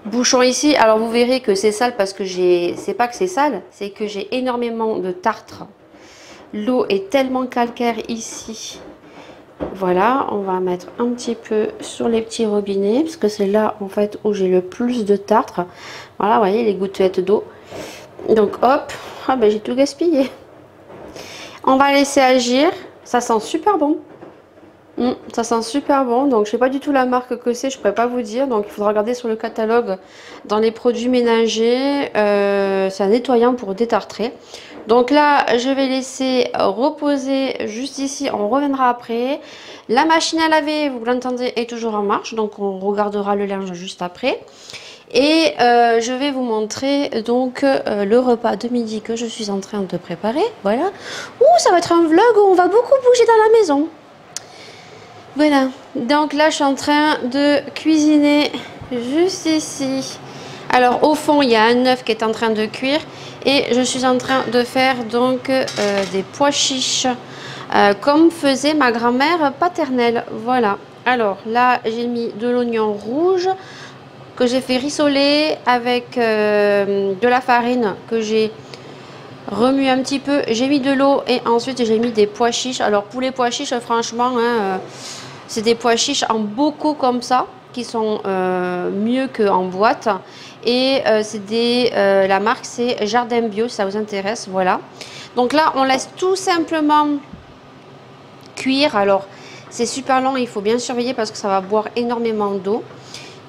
bouchons ici. Alors vous verrez que c'est sale parce que c'est pas que c'est sale, c'est que j'ai énormément de tartre. L'eau est tellement calcaire ici. Voilà, on va mettre un petit peu sur les petits robinets parce que c'est là en fait où j'ai le plus de tartre. Voilà, vous voyez les gouttelettes d'eau. Donc hop, ah ben j'ai tout gaspillé. On va laisser agir, ça sent super bon. Ça sent super bon, donc je sais pas du tout la marque que c'est, je pourrais pas vous dire, donc il faudra regarder sur le catalogue dans les produits ménagers. C'est un nettoyant pour détartrer. Donc là je vais laisser reposer juste ici, on reviendra après. La machine à laver, vous l'entendez, est toujours en marche, donc on regardera le linge juste après. Et je vais vous montrer donc le repas de midi que je suis en train de préparer. Voilà. Ouh, ça va être un vlog où on va beaucoup bouger dans la maison. Voilà. Donc là, je suis en train de cuisiner juste ici. Alors au fond, il y a un œuf qui est en train de cuire. Et je suis en train de faire donc des pois chiches. Comme faisait ma grand-mère paternelle. Voilà. Alors là, j'ai mis de l'oignon rouge que j'ai fait rissoler avec de la farine que j'ai remué un petit peu. J'ai mis de l'eau et ensuite j'ai mis des pois chiches. Alors pour les pois chiches, franchement, hein, c'est des pois chiches en bocaux comme ça qui sont mieux qu'en boîte. Et la marque c'est Jardin Bio si ça vous intéresse. Voilà. Donc là, on laisse tout simplement cuire. Alors c'est super long, il faut bien surveiller parce que ça va boire énormément d'eau.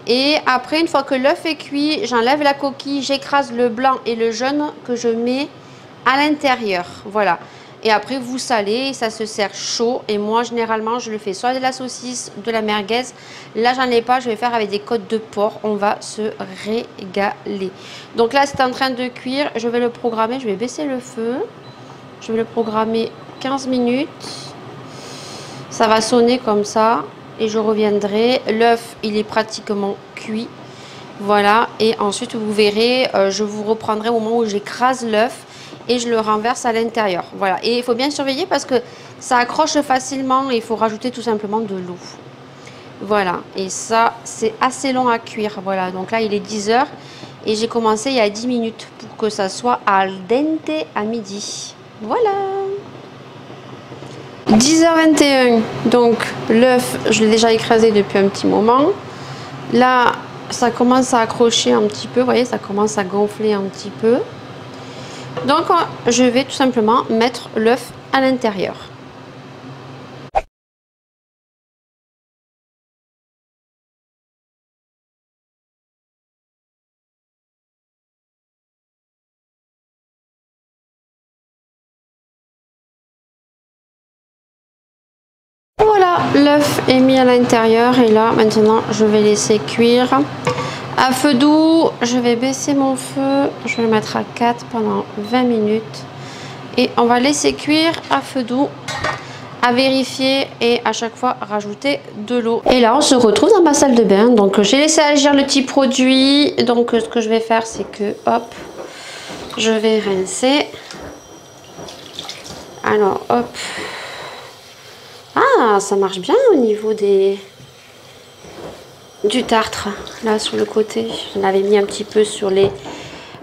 Et après, une fois que l'œuf est cuit, j'enlève la coquille, j'écrase le blanc et le jaune que je mets à l'intérieur. Voilà. Et après, vous salez, ça se sert chaud. Et moi, généralement, je le fais soit de la saucisse, de la merguez. Là, j'en ai pas, je vais faire avec des côtes de porc. On va se régaler. Donc là, c'est en train de cuire. Je vais le programmer, je vais baisser le feu. Je vais le programmer 15 minutes. Ça va sonner comme ça. Et je reviendrai. L'œuf, il est pratiquement cuit. Voilà. Et ensuite, vous verrez, je vous reprendrai au moment où j'écrase l'œuf et je le renverse à l'intérieur. Voilà. Et il faut bien surveiller parce que ça accroche facilement et il faut rajouter tout simplement de l'eau. Voilà. Et ça, c'est assez long à cuire. Voilà. Donc là, il est 10 h et j'ai commencé il y a 10 minutes pour que ça soit al dente à midi. Voilà. 10h21, donc l'œuf je l'ai déjà écrasé depuis un petit moment. Là ça commence à accrocher un petit peu, vous voyez, ça commence à gonfler un petit peu. Donc je vais tout simplement mettre l'œuf à l'intérieur. Voilà, l'œuf est mis à l'intérieur et là maintenant je vais laisser cuire à feu doux. Je vais baisser mon feu, je vais le mettre à 4 pendant 20 minutes et on va laisser cuire à feu doux, à vérifier et à chaque fois rajouter de l'eau. Et là on se retrouve dans ma salle de bain. Donc j'ai laissé agir le petit produit. Donc ce que je vais faire, c'est que hop, je vais rincer. Alors hop. Ah, ça marche bien au niveau du tartre, là sur le côté. J'en avais mis un petit peu sur les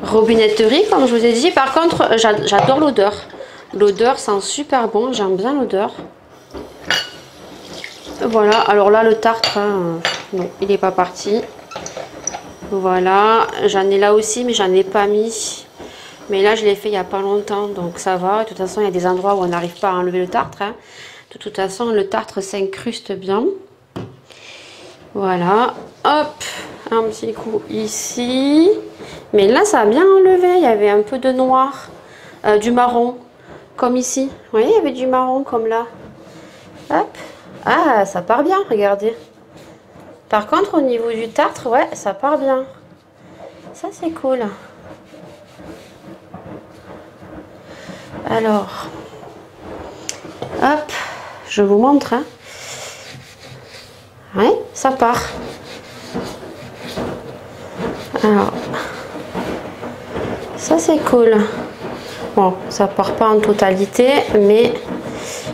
robinetteries, comme je vous ai dit. Par contre, j'adore l'odeur. L'odeur sent super bon, j'aime bien l'odeur. Voilà, alors là, le tartre, hein, non, il n'est pas parti. Voilà, j'en ai là aussi, mais j'en ai pas mis. Mais là, je l'ai fait il n'y a pas longtemps, donc ça va. De toute façon, il y a des endroits où on n'arrive pas à enlever le tartre, hein. De toute façon, le tartre s'incruste bien. Voilà. Hop. Un petit coup ici. Mais là, ça a bien enlevé. Il y avait un peu de noir. Du marron. Comme ici. Vous voyez, il y avait du marron comme là. Hop. Ah, ça part bien, regardez. Par contre, au niveau du tartre, ouais, ça part bien. Ça, c'est cool. Alors. Hop. Je vous montre, hein. Ouais, ça part. Alors, ça c'est cool. Bon, ça part pas en totalité, mais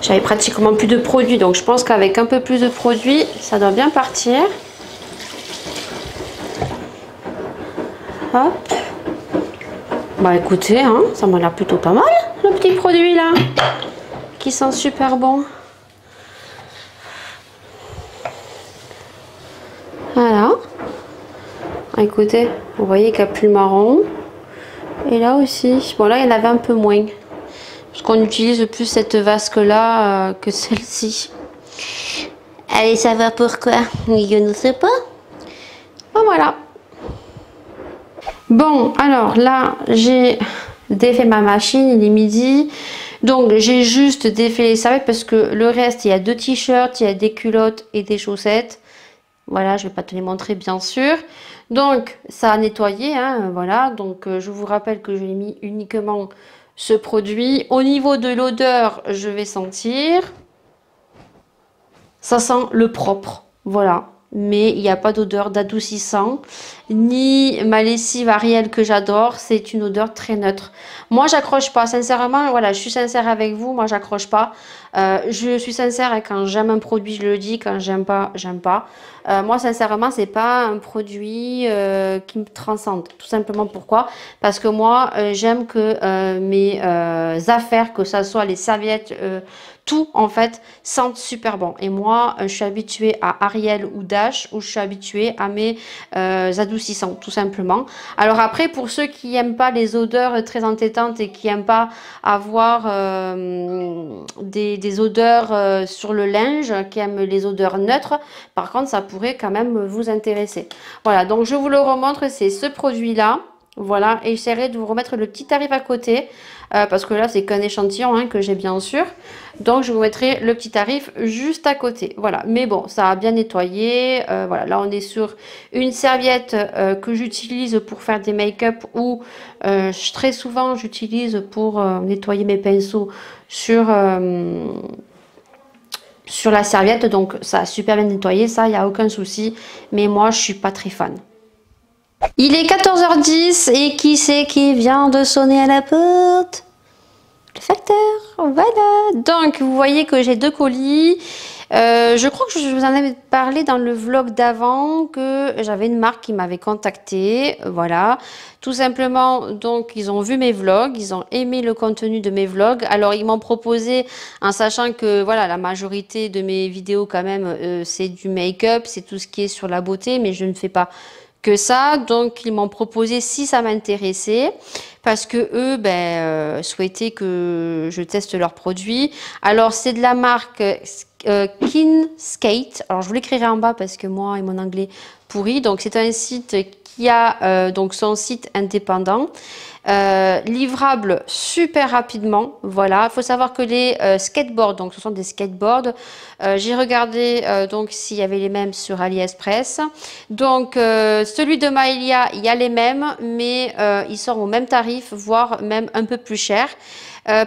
j'avais pratiquement plus de produits, donc je pense qu'avec un peu plus de produits, ça doit bien partir. Hop. Bah écoutez, hein, ça m'a l'air plutôt pas mal, le petit produit là, qui sent super bon. Voilà. Écoutez, vous voyez qu'il n'y a plus le marron. Et là aussi. Bon, là, il y en avait un peu moins. Parce qu'on utilise plus cette vasque-là que celle-ci. Allez savoir pourquoi. Je ne sais pas. Bon, voilà. Bon, alors là, j'ai défait ma machine. Il est midi. Donc, j'ai juste défait les serviettes parce que le reste, il y a 2 t-shirts, il y a des culottes et des chaussettes. Voilà, je ne vais pas te les montrer bien sûr. Donc, ça a nettoyé, hein, voilà. Donc, je vous rappelle que je l'ai mis uniquement ce produit. Au niveau de l'odeur, je vais sentir. Ça sent le propre, voilà. Mais il n'y a pas d'odeur d'adoucissant, ni ma lessive Ariel que j'adore, c'est une odeur très neutre. Moi, j'accroche pas, sincèrement, voilà, je suis sincère avec vous, moi, j'accroche pas. Je suis sincère et quand j'aime un produit, je le dis, quand j'aime pas, j'aime pas. Moi, sincèrement, c'est pas un produit qui me transcende. Tout simplement pourquoi? Parce que moi, j'aime que mes affaires, que ça soit les serviettes, tout en fait sentent super bon. Et moi, je suis habituée à Ariel ou Dash, ou je suis habituée à mes adoucissants, tout simplement. Alors après, pour ceux qui n'aiment pas les odeurs très entêtantes et qui n'aiment pas avoir des odeurs sur le linge, qui aiment les odeurs neutres, par contre, ça pourrait quand même vous intéresser. Voilà, donc je vous le remontre, c'est ce produit-là. Voilà, et j'essaierai de vous remettre le petit tarif à côté, parce que là, c'est qu'un échantillon hein, que j'ai bien sûr. Donc, je vous mettrai le petit tarif juste à côté. Voilà, mais bon, ça a bien nettoyé. Voilà, là, on est sur une serviette que j'utilise pour faire des make-up ou très souvent, j'utilise pour nettoyer mes pinceaux sur la serviette. Donc, ça a super bien nettoyé, ça, il n'y a aucun souci. Mais moi, je suis pas très fan. Il est 14h10 et qui c'est qui vient de sonner à la porte? Le facteur, voilà. Donc, vous voyez que j'ai 2 colis. Je crois que je vous en avais parlé dans le vlog d'avant que j'avais une marque qui m'avait contacté. Voilà, tout simplement, donc ils ont vu mes vlogs, ils ont aimé le contenu de mes vlogs. Alors, ils m'ont proposé, en sachant que voilà, la majorité de mes vidéos quand même, c'est du make-up, c'est tout ce qui est sur la beauté, mais je ne fais pas que ça. Donc, ils m'ont proposé si ça m'intéressait parce que eux souhaitaient que je teste leurs produits. Alors, c'est de la marque Kin Skate. Alors, je vous l'écrirai en bas parce que moi et mon anglais pourri. Donc, c'est un site qui a donc son site indépendant. Livrable super rapidement, voilà. Il faut savoir que les skateboards, donc ce sont des skateboards, j'ai regardé donc s'il y avait les mêmes sur AliExpress. Donc celui de Maelia, il y a les mêmes, mais ils sont au même tarif, voire même un peu plus cher.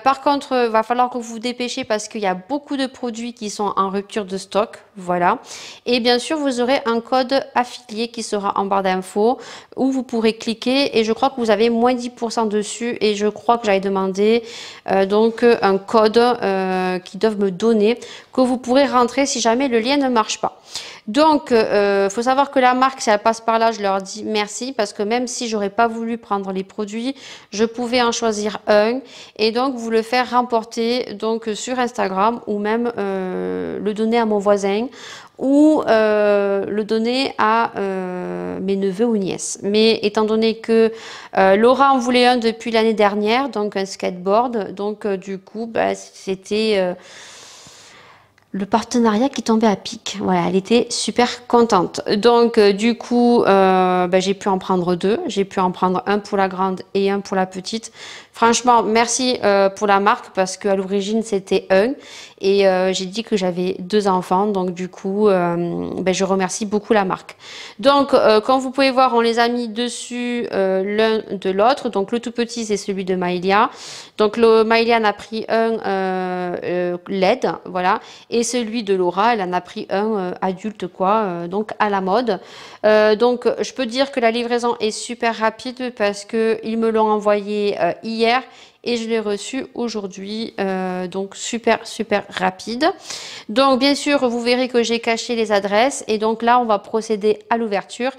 Par contre, va falloir que vous vous dépêchez parce qu'il y a beaucoup de produits qui sont en rupture de stock, voilà. Et bien sûr, vous aurez un code affilié qui sera en barre d'infos où vous pourrez cliquer et je crois que vous avez moins 10% dessus et je crois que j'avais demandé donc un code qu'ils doivent me donner que vous pourrez rentrer si jamais le lien ne marche pas. Donc, faut savoir que la marque, si elle passe par là, je leur dis merci parce que même si j'aurais pas voulu prendre les produits, je pouvais en choisir un et donc vous le faire remporter donc sur Instagram ou même le donner à mon voisin ou le donner à mes neveux ou nièces. Mais étant donné que Laura en voulait un depuis l'année dernière, donc un skateboard, donc du coup, c'était le partenariat qui tombait à pic. Voilà, elle était super contente. Donc, du coup, j'ai pu en prendre deux. J'ai pu en prendre un pour la grande et un pour la petite. Franchement, merci pour la marque parce qu'à l'origine, c'était un. Et j'ai dit que j'avais deux enfants. Donc, du coup, je remercie beaucoup la marque. Donc, comme vous pouvez voir, on les a mis dessus l'un de l'autre. Donc, le tout petit, c'est celui de Maelia. Donc, le Maelia en a pris un LED, voilà. Et celui de Laura, elle en a pris un adulte, quoi, donc à la mode. Donc, je peux dire que la livraison est super rapide parce qu'ils me l'ont envoyé hier et je l'ai reçu aujourd'hui. Donc, super rapide. Donc, bien sûr, vous verrez que j'ai caché les adresses. Et donc là, on va procéder à l'ouverture.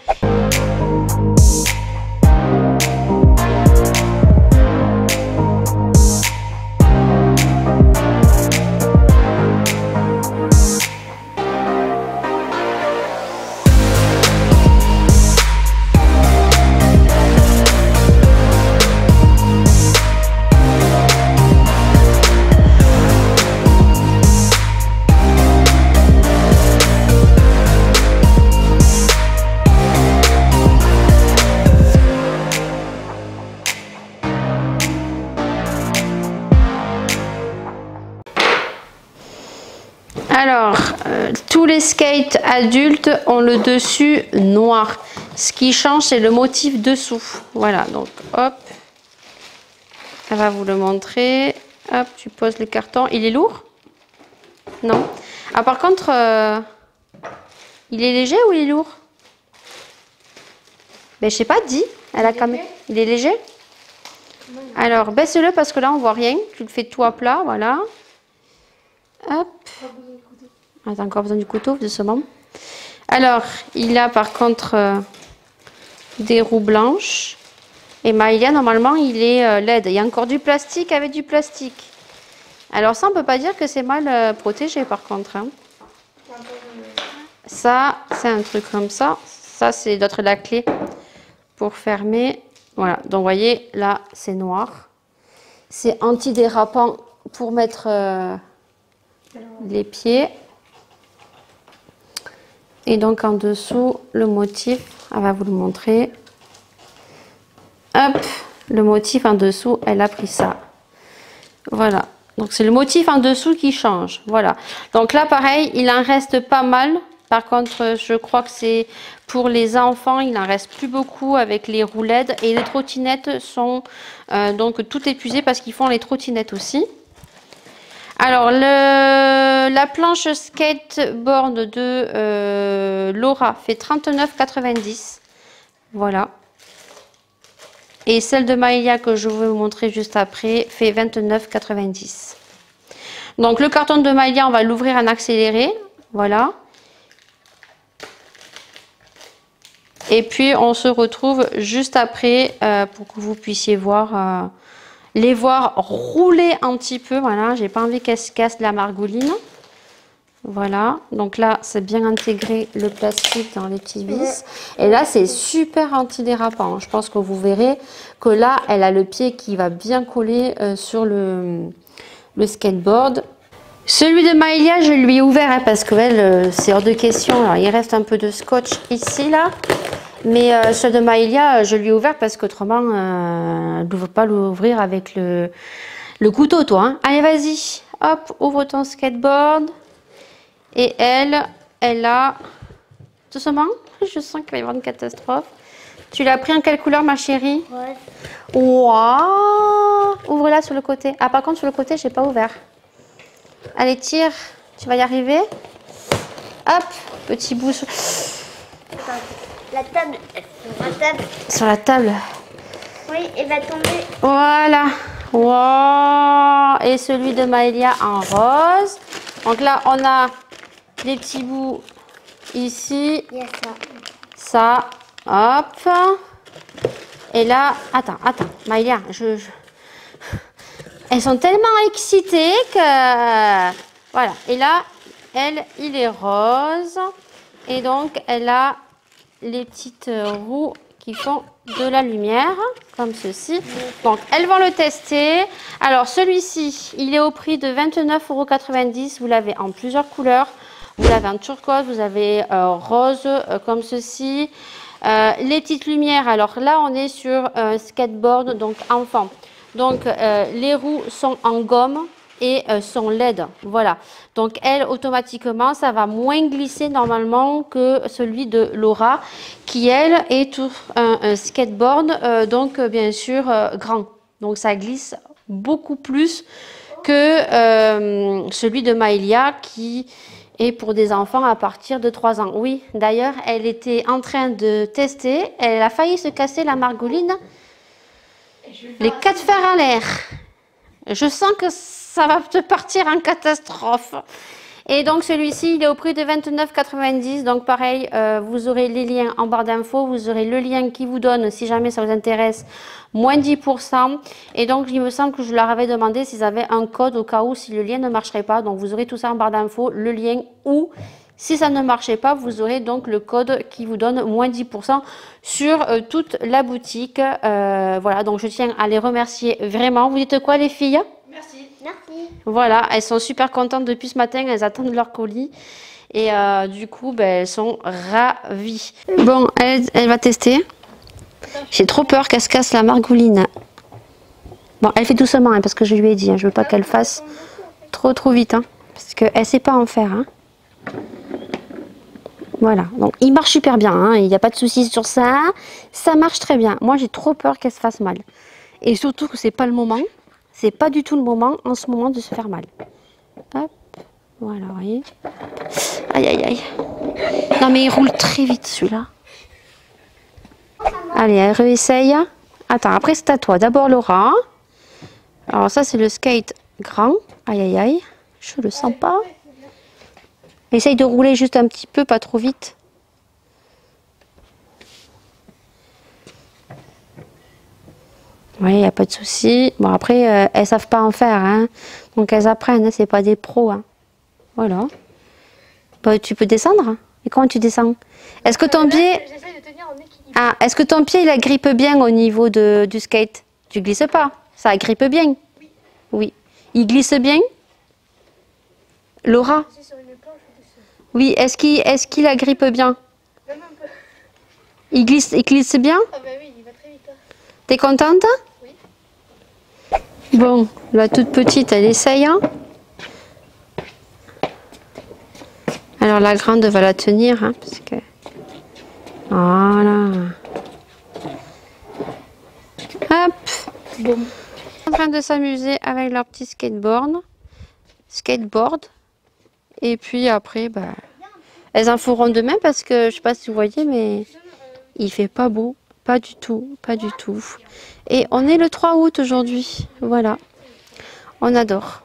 Alors, tous les skates adultes ont le dessus noir. Ce qui change, c'est le motif dessous. Voilà, donc hop. Elle va vous le montrer. Hop, tu poses le carton. Il est lourd? Non. Ah, par contre, il est léger ou il est lourd? Ben, je sais pas, dis. Elle a quand même... Il est léger? Alors, baisse-le parce que là, on voit rien. Tu le fais tout à plat, voilà. Hop. Ah, t'as encore besoin du couteau, doucement. Alors, il a par contre des roues blanches. Et Maelia, normalement, il est LED. Il y a encore du plastique avec du plastique. Alors ça, on ne peut pas dire que c'est mal protégé, par contre. Hein. Ça, c'est un truc comme ça. Ça, c'est d'autres la clé pour fermer. Voilà, donc vous voyez, là, c'est noir. C'est antidérapant pour mettre les pieds. Et donc en dessous, le motif, elle va vous le montrer. Hop, le motif en dessous, elle a pris ça. Voilà, donc c'est le motif en dessous qui change. Voilà, donc là pareil, il en reste pas mal. Par contre, je crois que c'est pour les enfants, il en reste plus beaucoup avec les roues LED. Et les trottinettes sont donc toutes épuisées parce qu'ils font les trottinettes aussi. Alors, la planche skateboard de Laura fait 39,90 €. Voilà. Et celle de Maelia que je vais vous montrer juste après fait 29,90 €. Donc, le carton de Maelia, on va l'ouvrir en accéléré. Voilà. Et puis, on se retrouve juste après pour que vous puissiez voir... les voir rouler un petit peu, voilà, j'ai pas envie qu'elle se casse la margouline. Voilà, donc là c'est bien intégré le plastique dans les petits vis. Et là c'est super antidérapant. Je pense que vous verrez que là elle a le pied qui va bien coller sur le skateboard. Celui de Maëlia je lui ai ouvert hein, parce que elle c'est hors de question. Alors, il reste un peu de scotch ici là. Mais celui de Maëlia je lui ai ouvert parce qu'autrement elle ne veut pas l'ouvrir avec le couteau toi. Hein. Allez vas-y, hop, ouvre ton skateboard. Et elle a... Doucement, je sens qu'il va y avoir une catastrophe. Tu l'as pris en quelle couleur, ma chérie? Rose. Waouh! Ouvre-la sur le côté. Ah, par contre, sur le côté, je n'ai pas ouvert. Allez, tire. Tu vas y arriver. Hop, petit bout sur... Attends, la table. Sur la table. Sur la table. Oui, elle va tomber. Voilà. Wow. Et celui de Maëlia en rose. Donc là, on a des petits bouts ici. Il y a Ça, ça. hop. Et là, attends, Maëlia, elles sont tellement excitées que... Voilà, et là, il est rose. Et donc, elle a les petites roues qui font de la lumière, comme ceci. Donc, elles vont le tester. Alors, celui-ci, il est au prix de 29,90 €. Vous l'avez en plusieurs couleurs. Vous l'avez en turquoise, vous avez rose, comme ceci. Les petites lumières, alors là, on est sur un skateboard, donc enfant. Donc, les roues sont en gomme et sont LED. Voilà. Donc, elle, automatiquement, ça va moins glisser normalement que celui de Laura, qui, elle, est tout un skateboard, donc, bien sûr, grand. Donc, ça glisse beaucoup plus que celui de Maëlia, qui est pour des enfants à partir de 3 ans. Oui, d'ailleurs, elle était en train de tester. Elle a failli se casser la margoline. Les 4 fers à l'air. Je sens que ça va te partir en catastrophe. Et donc celui-ci, il est au prix de 29,90 €. Donc pareil, vous aurez les liens en barre d'infos. Vous aurez le lien qui vous donne, si jamais ça vous intéresse, moins 10%. Et donc il me semble que je leur avais demandé s'ils avaient un code au cas où si le lien ne marcherait pas. Donc vous aurez tout ça en barre d'infos, le lien, ou si ça ne marchait pas, vous aurez donc le code qui vous donne moins 10% sur toute la boutique. Voilà, donc je tiens à les remercier vraiment. Vous dites quoi les filles? Merci. Voilà, elles sont super contentes depuis ce matin, elles attendent leur colis. Et du coup, ben, elles sont ravies. Bon, elle va tester. J'ai trop peur qu'elle se casse la margoline. Bon, elle fait doucement, hein, parce que je lui ai dit, hein, je veux pas qu'elle fasse trop vite. Hein, parce qu'elle ne sait pas en faire. Hein. Voilà, donc il marche super bien, hein, il n'y a pas de souci sur ça. Ça marche très bien. Moi, j'ai trop peur qu'elle se fasse mal. Et surtout que c'est pas le moment. C'est pas du tout le moment en ce moment de se faire mal. Hop, voilà, vous voyez. Aïe, aïe, aïe. Non, mais il roule très vite celui-là. Allez, elle réessaye. Attends, après c'est à toi. D'abord Laura. Alors ça, c'est le skate grand. Aïe, aïe, aïe. Je le sens pas. Essaye de rouler juste un petit peu, pas trop vite. Oui, il n'y a pas de souci. Bon, après, elles ne savent pas en faire. Hein. Donc, elles apprennent. Hein. Ce n'est pas des pros. Hein. Voilà. Bah, tu peux descendre. Hein. Et comment tu descends? Est-ce que ton pied... J'essaie de tenir en équilibre. Ah, est-ce que ton pied, il agrippe bien au niveau du skate? Tu glisses pas? Ça agrippe bien? Oui. Oui. Il glisse bien? Laura? C'est sur une planche au-dessus. Oui. Est-ce qu'il agrippe bien? Même un peu. Il glisse bien? Ah bah oui, il va très vite. Hein. T'es contente? Oui. Bon, la toute petite, elle essaye. Hein. Alors la grande va la tenir, hein, parce que... Voilà. Hop. Bon. En train de s'amuser avec leur petit skateboard. Et puis après, bah, elles en feront demain parce que je sais pas si vous voyez, mais il fait pas beau, pas du tout, pas du tout. Et on est le 3 août aujourd'hui, voilà. On adore.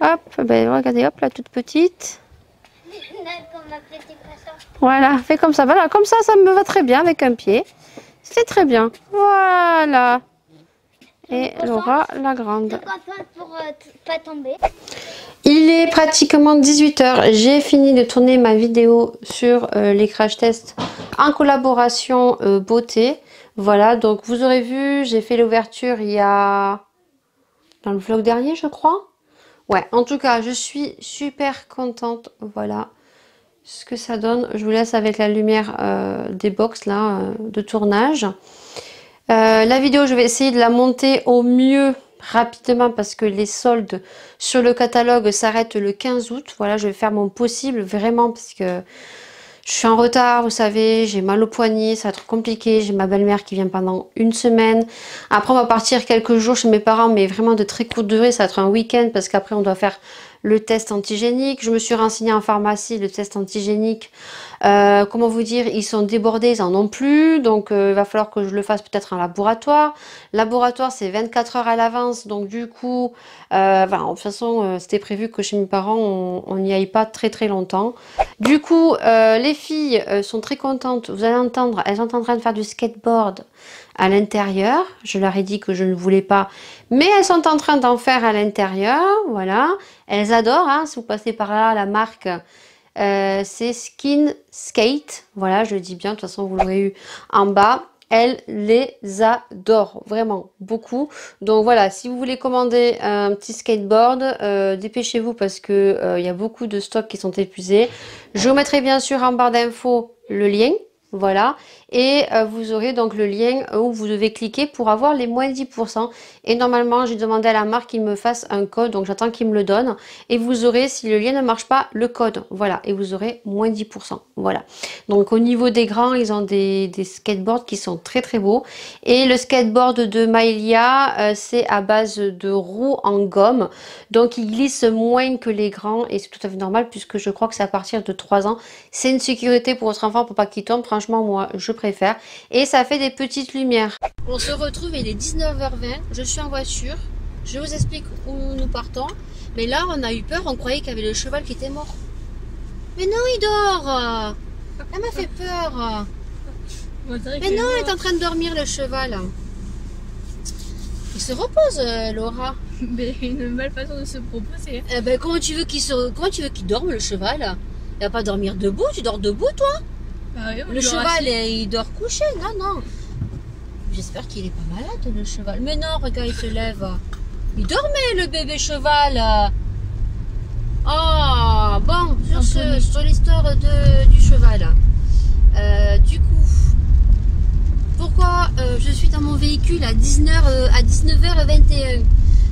Hop, ben regardez, hop, la toute petite. Voilà, fais comme ça. Voilà, comme ça me va très bien avec un pied. C'est très bien. Voilà. Et Laura, la grande. Pour pas tomber. Il est pratiquement 18 h. J'ai fini de tourner ma vidéo sur les crash tests en collaboration beauté. Voilà, donc vous aurez vu, j'ai fait l'ouverture il y a... dans le vlog dernier, je crois. Ouais, en tout cas, je suis super contente. Voilà ce que ça donne. Je vous laisse avec la lumière des box là, de tournage. La vidéo, je vais essayer de la monter au mieux rapidement parce que les soldes sur le catalogue s'arrêtent le 15 août. Voilà, je vais faire mon possible vraiment parce que je suis en retard, vous savez, j'ai mal au poignet, ça va être compliqué. J'ai ma belle-mère qui vient pendant une semaine. Après, on va partir quelques jours chez mes parents, mais vraiment de très courte durée. Ça va être un week-end parce qu'après, on doit faire le test antigénique. Je me suis renseignée en pharmacie, le test antigénique. Comment vous dire, ils sont débordés, ils en ont plus. Donc, il va falloir que je le fasse peut-être en laboratoire. Laboratoire, c'est 24 heures à l'avance. Donc, du coup, de toute façon, c'était prévu que chez mes parents, on n'y aille pas très très longtemps. Du coup, les filles sont très contentes. Vous allez entendre, elles sont en train de faire du skateboard à l'intérieur. Je leur ai dit que je ne voulais pas, mais elles sont en train d'en faire à l'intérieur. Voilà, elles adorent. Hein, si vous passez par là, la marque, c'est Skin Skate. Voilà, je le dis bien. De toute façon, vous l'aurez eu en bas. Elles les adorent vraiment beaucoup. Donc voilà, si vous voulez commander un petit skateboard, dépêchez-vous parce que il y a beaucoup de stocks qui sont épuisés. Je vous mettrai bien sûr en barre d'infos le lien. Voilà, et vous aurez donc le lien où vous devez cliquer pour avoir les moins 10%. Et normalement, j'ai demandé à la marque qu'il me fasse un code, donc j'attends qu'il me le donne. Et vous aurez, si le lien ne marche pas, le code. Voilà, et vous aurez moins 10%. Voilà. Donc au niveau des grands, ils ont des skateboards qui sont très très beaux. Et le skateboard de Maelia, c'est à base de roues en gomme. Donc il glisse moins que les grands et c'est tout à fait normal puisque je crois que c'est à partir de 3 ans. C'est une sécurité pour votre enfant pour pas qu'il tombe. Franchement, moi, je préfère. Et ça fait des petites lumières. On se retrouve, il est 19h20. Je suis en voiture. Je vous explique où nous partons. Mais là, on a eu peur. On croyait qu'il y avait le cheval qui était mort. Mais non, il dort. Elle m'a fait peur. Mais non, il est en train de dormir, le cheval. Il se repose, Laura. Mais une belle façon de se proposer. Eh ben, comment tu veux qu'il dorme, le cheval? Il va pas dormir debout. Tu dors debout, toi? Ah oui, le cheval, il dort couché. Non, non. J'espère qu'il est pas malade, le cheval. Mais non, regarde, il se lève. Il dormait, le bébé cheval. Ah, bon, sur l'histoire du cheval. Du coup, pourquoi je suis dans mon véhicule à 19h21?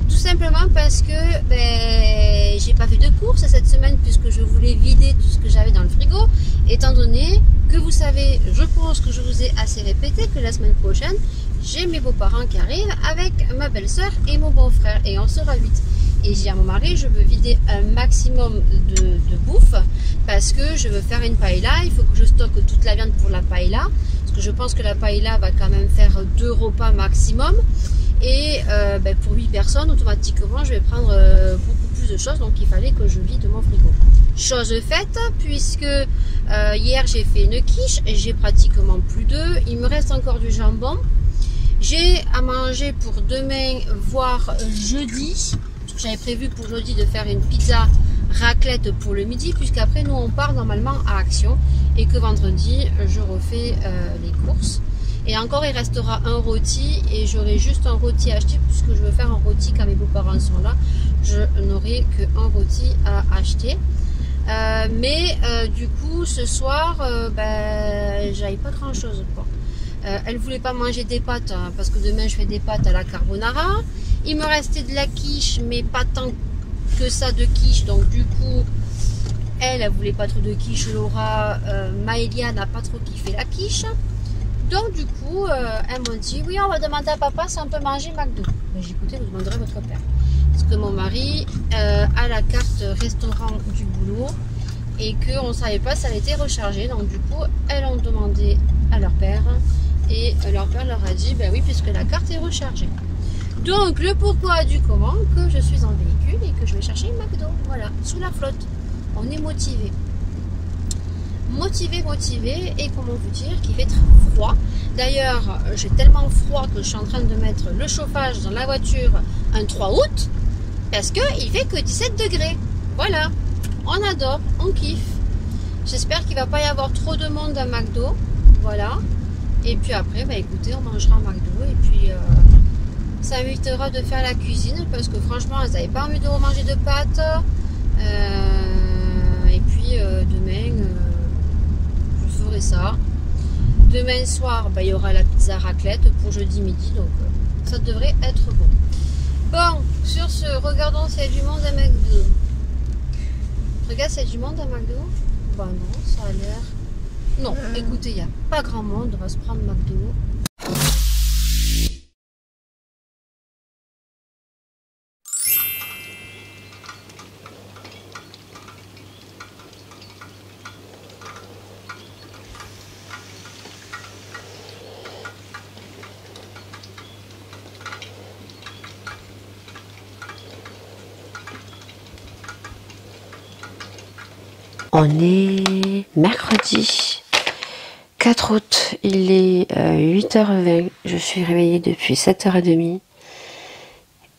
Tout simplement parce que j'ai pas fait de courses cette semaine puisque je voulais vider tout ce que j'avais dans le frigo, étant donné que vous savez, je pense que je vous ai assez répété que la semaine prochaine j'ai mes beaux-parents qui arrivent avec ma belle-sœur et mon beau-frère et on sera 8. Et j'ai dit à mon mari, je veux vider un maximum de bouffe parce que je veux faire une paella. Il faut que je stocke toute la viande pour la paella parce que je pense que la paella va quand même faire 2 repas maximum. Et pour 8 personnes, automatiquement, je vais prendre beaucoup plus de choses. Donc, il fallait que je vide mon frigo. Chose faite, puisque hier, j'ai fait une quiche et j'ai pratiquement plus d'œufs. Il me reste encore du jambon. J'ai à manger pour demain, voire jeudi. Parce que j'avais prévu pour jeudi de faire une pizza raclette pour le midi. Puisqu'après, nous, on part normalement à Action. Et que vendredi, je refais les courses. Et encore, il restera un rôti et j'aurai juste un rôti à acheter puisque je veux faire un rôti quand mes beaux-parents sont là. Je n'aurai qu'un rôti à acheter. Du coup, ce soir, j'avais pas grand-chose. Elle voulait pas manger des pâtes parce que demain, je fais des pâtes à la carbonara. Il me restait de la quiche, mais pas tant que ça de quiche. Donc, du coup, elle voulait pas trop de quiche. Laura, Maelia n'a pas trop kiffé la quiche. Donc du coup, elles m'ont dit, oui, on va demander à papa si on peut manger McDo. Mais j'ai écouté, vous demanderez à votre père. Parce que mon mari a la carte restaurant du boulot et qu'on ne savait pas si elle était rechargée. Donc du coup, elles ont demandé à leur père et leur père leur a dit, ben oui, puisque la carte est rechargée. Donc le pourquoi du comment, que je suis en véhicule et que je vais chercher une McDo. Voilà, sous la flotte. On est motivé. Motivé et comment vous dire qu'il fait très froid. D'ailleurs, j'ai tellement froid que je suis en train de mettre le chauffage dans la voiture un 3 août parce qu'il fait que 17 degrés. Voilà, on adore, on kiffe. J'espère qu'il va pas y avoir trop de monde à McDo. Voilà. Et puis après, bah écoutez, on mangera à McDo. Et puis, ça m'évitera de faire la cuisine. Parce que franchement, elles n'avaient pas envie de remanger de pâtes. Et puis, demain, je ferai ça. Demain soir, bah, il y aura la pizza raclette pour jeudi midi. Donc, ça devrait être bon. Bon, sur ce, regardons s'il y a du monde à McDo. Regarde, s'il y a du monde à McDo. Bah non, ça a l'air... Non, écoutez, il n'y a pas grand monde. On va se prendre McDo. On est mercredi 4 août, il est 8h20, je suis réveillée depuis 7h30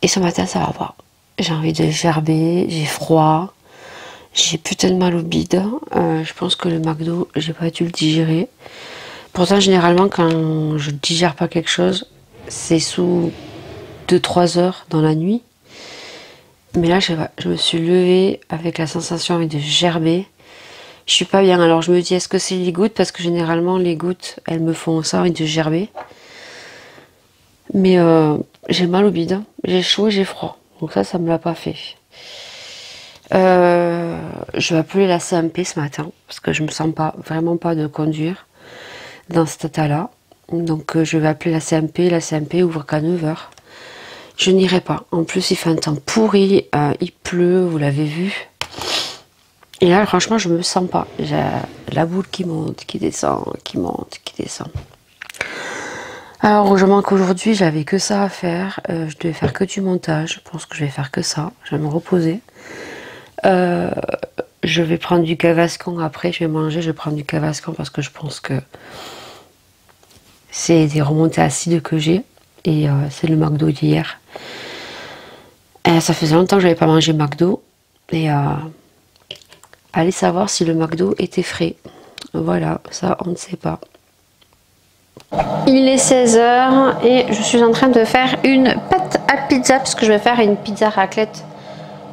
et ce matin ça va pas. J'ai envie de gerber, j'ai froid, j'ai putain de mal au bide, je pense que le McDo, j'ai pas dû le digérer. Pourtant généralement quand je digère pas quelque chose, c'est sous 2-3 heures dans la nuit. Mais là je sais pas, je me suis levée avec la sensation de gerber. Je suis pas bien, alors je me dis est-ce que c'est les gouttes, parce que généralement les gouttes elles me font ça, envie de gerber. Mais j'ai mal au bide, j'ai chaud et j'ai froid, donc ça me l'a pas fait. Je vais appeler la CMP ce matin, parce que je me sens pas, vraiment pas de conduire dans cet état là. Donc je vais appeler la CMP ouvre qu'à 9h. Je n'irai pas, en plus il fait un temps pourri, il pleut, vous l'avez vu. Et là, franchement, je me sens pas. J'ai la boule qui monte, qui descend, qui monte, qui descend. Alors, heureusement qu'aujourd'hui, j'avais que ça à faire. Je devais faire que du montage. Je pense que je vais faire que ça. Je vais me reposer. Je vais prendre du Gaviscon après. Je vais manger. Je vais prendre du Gaviscon parce que je pense que c'est des remontées acides que j'ai. Et c'est le McDo d'hier. Ça faisait longtemps que je n'avais pas mangé McDo. Et... allez savoir si le McDo était frais. Voilà, ça on ne sait pas. Il est 16h et je suis en train de faire une pâte à pizza parce que je vais faire une pizza raclette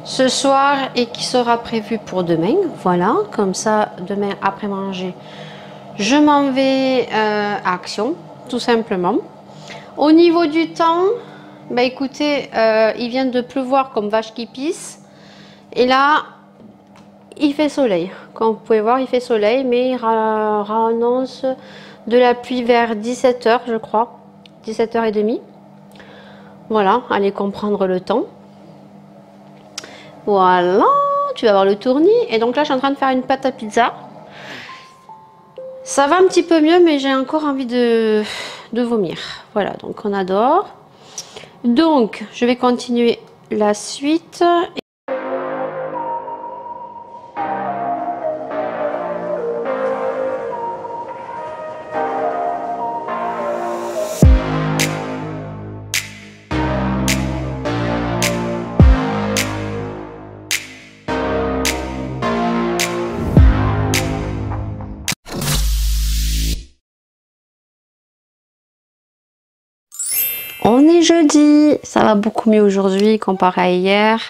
ce soir et qui sera prévue pour demain. Voilà, comme ça demain après manger, je m'en vais à Action, tout simplement. Au niveau du temps, bah écoutez, il vient de pleuvoir comme vache qui pisse. Et là, il fait soleil, comme vous pouvez voir il fait soleil, mais il annonce de la pluie vers 17h je crois, 17h30. Voilà, allez comprendre le temps. Voilà, tu vas voir le tournis. Et donc là je suis en train de faire une pâte à pizza. Ça va un petit peu mieux mais j'ai encore envie de vomir. Voilà, donc on adore. Donc je vais continuer la suite. On est jeudi, ça va beaucoup mieux aujourd'hui comparé à hier.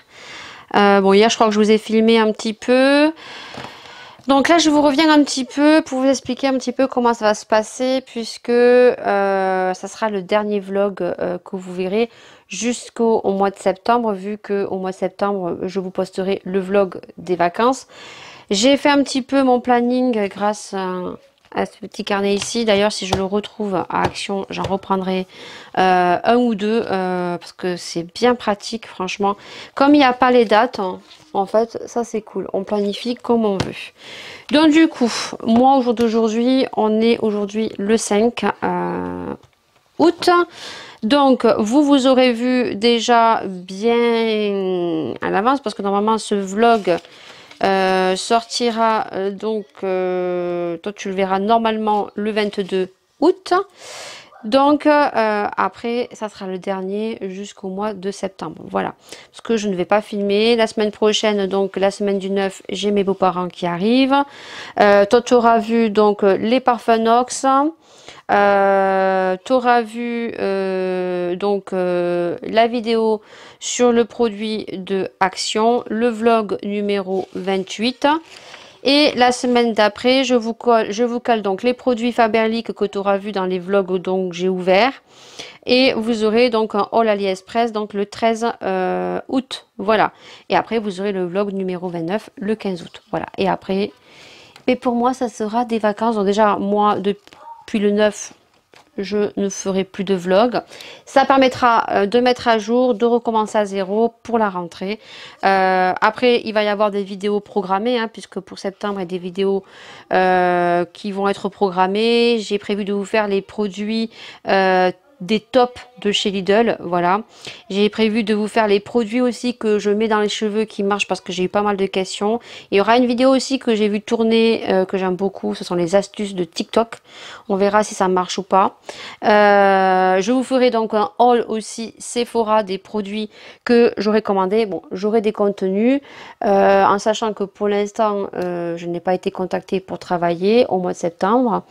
Bon, hier je crois que je vous ai filmé un petit peu. Donc là je vous reviens un petit peu pour vous expliquer un petit peu comment ça va se passer, puisque ça sera le dernier vlog que vous verrez jusqu'au mois de septembre, vu qu'au mois de septembre je vous posterai le vlog des vacances. J'ai fait un petit peu mon planning grâce à ce petit carnet ici. D'ailleurs, si je le retrouve à Action, j'en reprendrai un ou deux parce que c'est bien pratique, franchement. Comme il n'y a pas les dates, en fait, ça c'est cool. On planifie comme on veut. Donc du coup, moi au jour d'aujourd'hui, on est aujourd'hui le 5 août. Donc, vous aurez vu déjà bien à l'avance parce que normalement ce vlog sortira donc toi tu le verras normalement le 22 août. Donc après, ça sera le dernier jusqu'au mois de septembre. Voilà, ce que je ne vais pas filmer. La semaine prochaine, donc la semaine du 9, j'ai mes beaux-parents qui arrivent. Toi, tu auras vu donc les parfums Nox. Tu auras vu la vidéo sur le produit de Action, le vlog numéro 28. Et la semaine d'après, je vous cale donc les produits Faberlic que tu auras vu dans les vlogs donc j'ai ouvert. Et vous aurez donc un haul AliExpress donc le 13 août. Voilà. Et après, vous aurez le vlog numéro 29 le 15 août. Voilà. Et après, mais pour moi, ça sera des vacances. Donc déjà, moi, depuis le 9, je ne ferai plus de vlog. Ça permettra de mettre à jour, de recommencer à zéro pour la rentrée. Après, il va y avoir des vidéos programmées, hein, puisque pour septembre, il y a des vidéos qui vont être programmées. J'ai prévu de vous faire les produits des tops de chez Lidl, voilà. J'ai prévu de vous faire les produits aussi que je mets dans les cheveux qui marchent parce que j'ai eu pas mal de questions. Il y aura une vidéo aussi que j'ai vu tourner, que j'aime beaucoup, ce sont les astuces de TikTok. On verra si ça marche ou pas. Je vous ferai donc un haul aussi Sephora des produits que j'aurai commandés. Bon, j'aurai des contenus, en sachant que pour l'instant, je n'ai pas été contactée pour travailler au mois de septembre,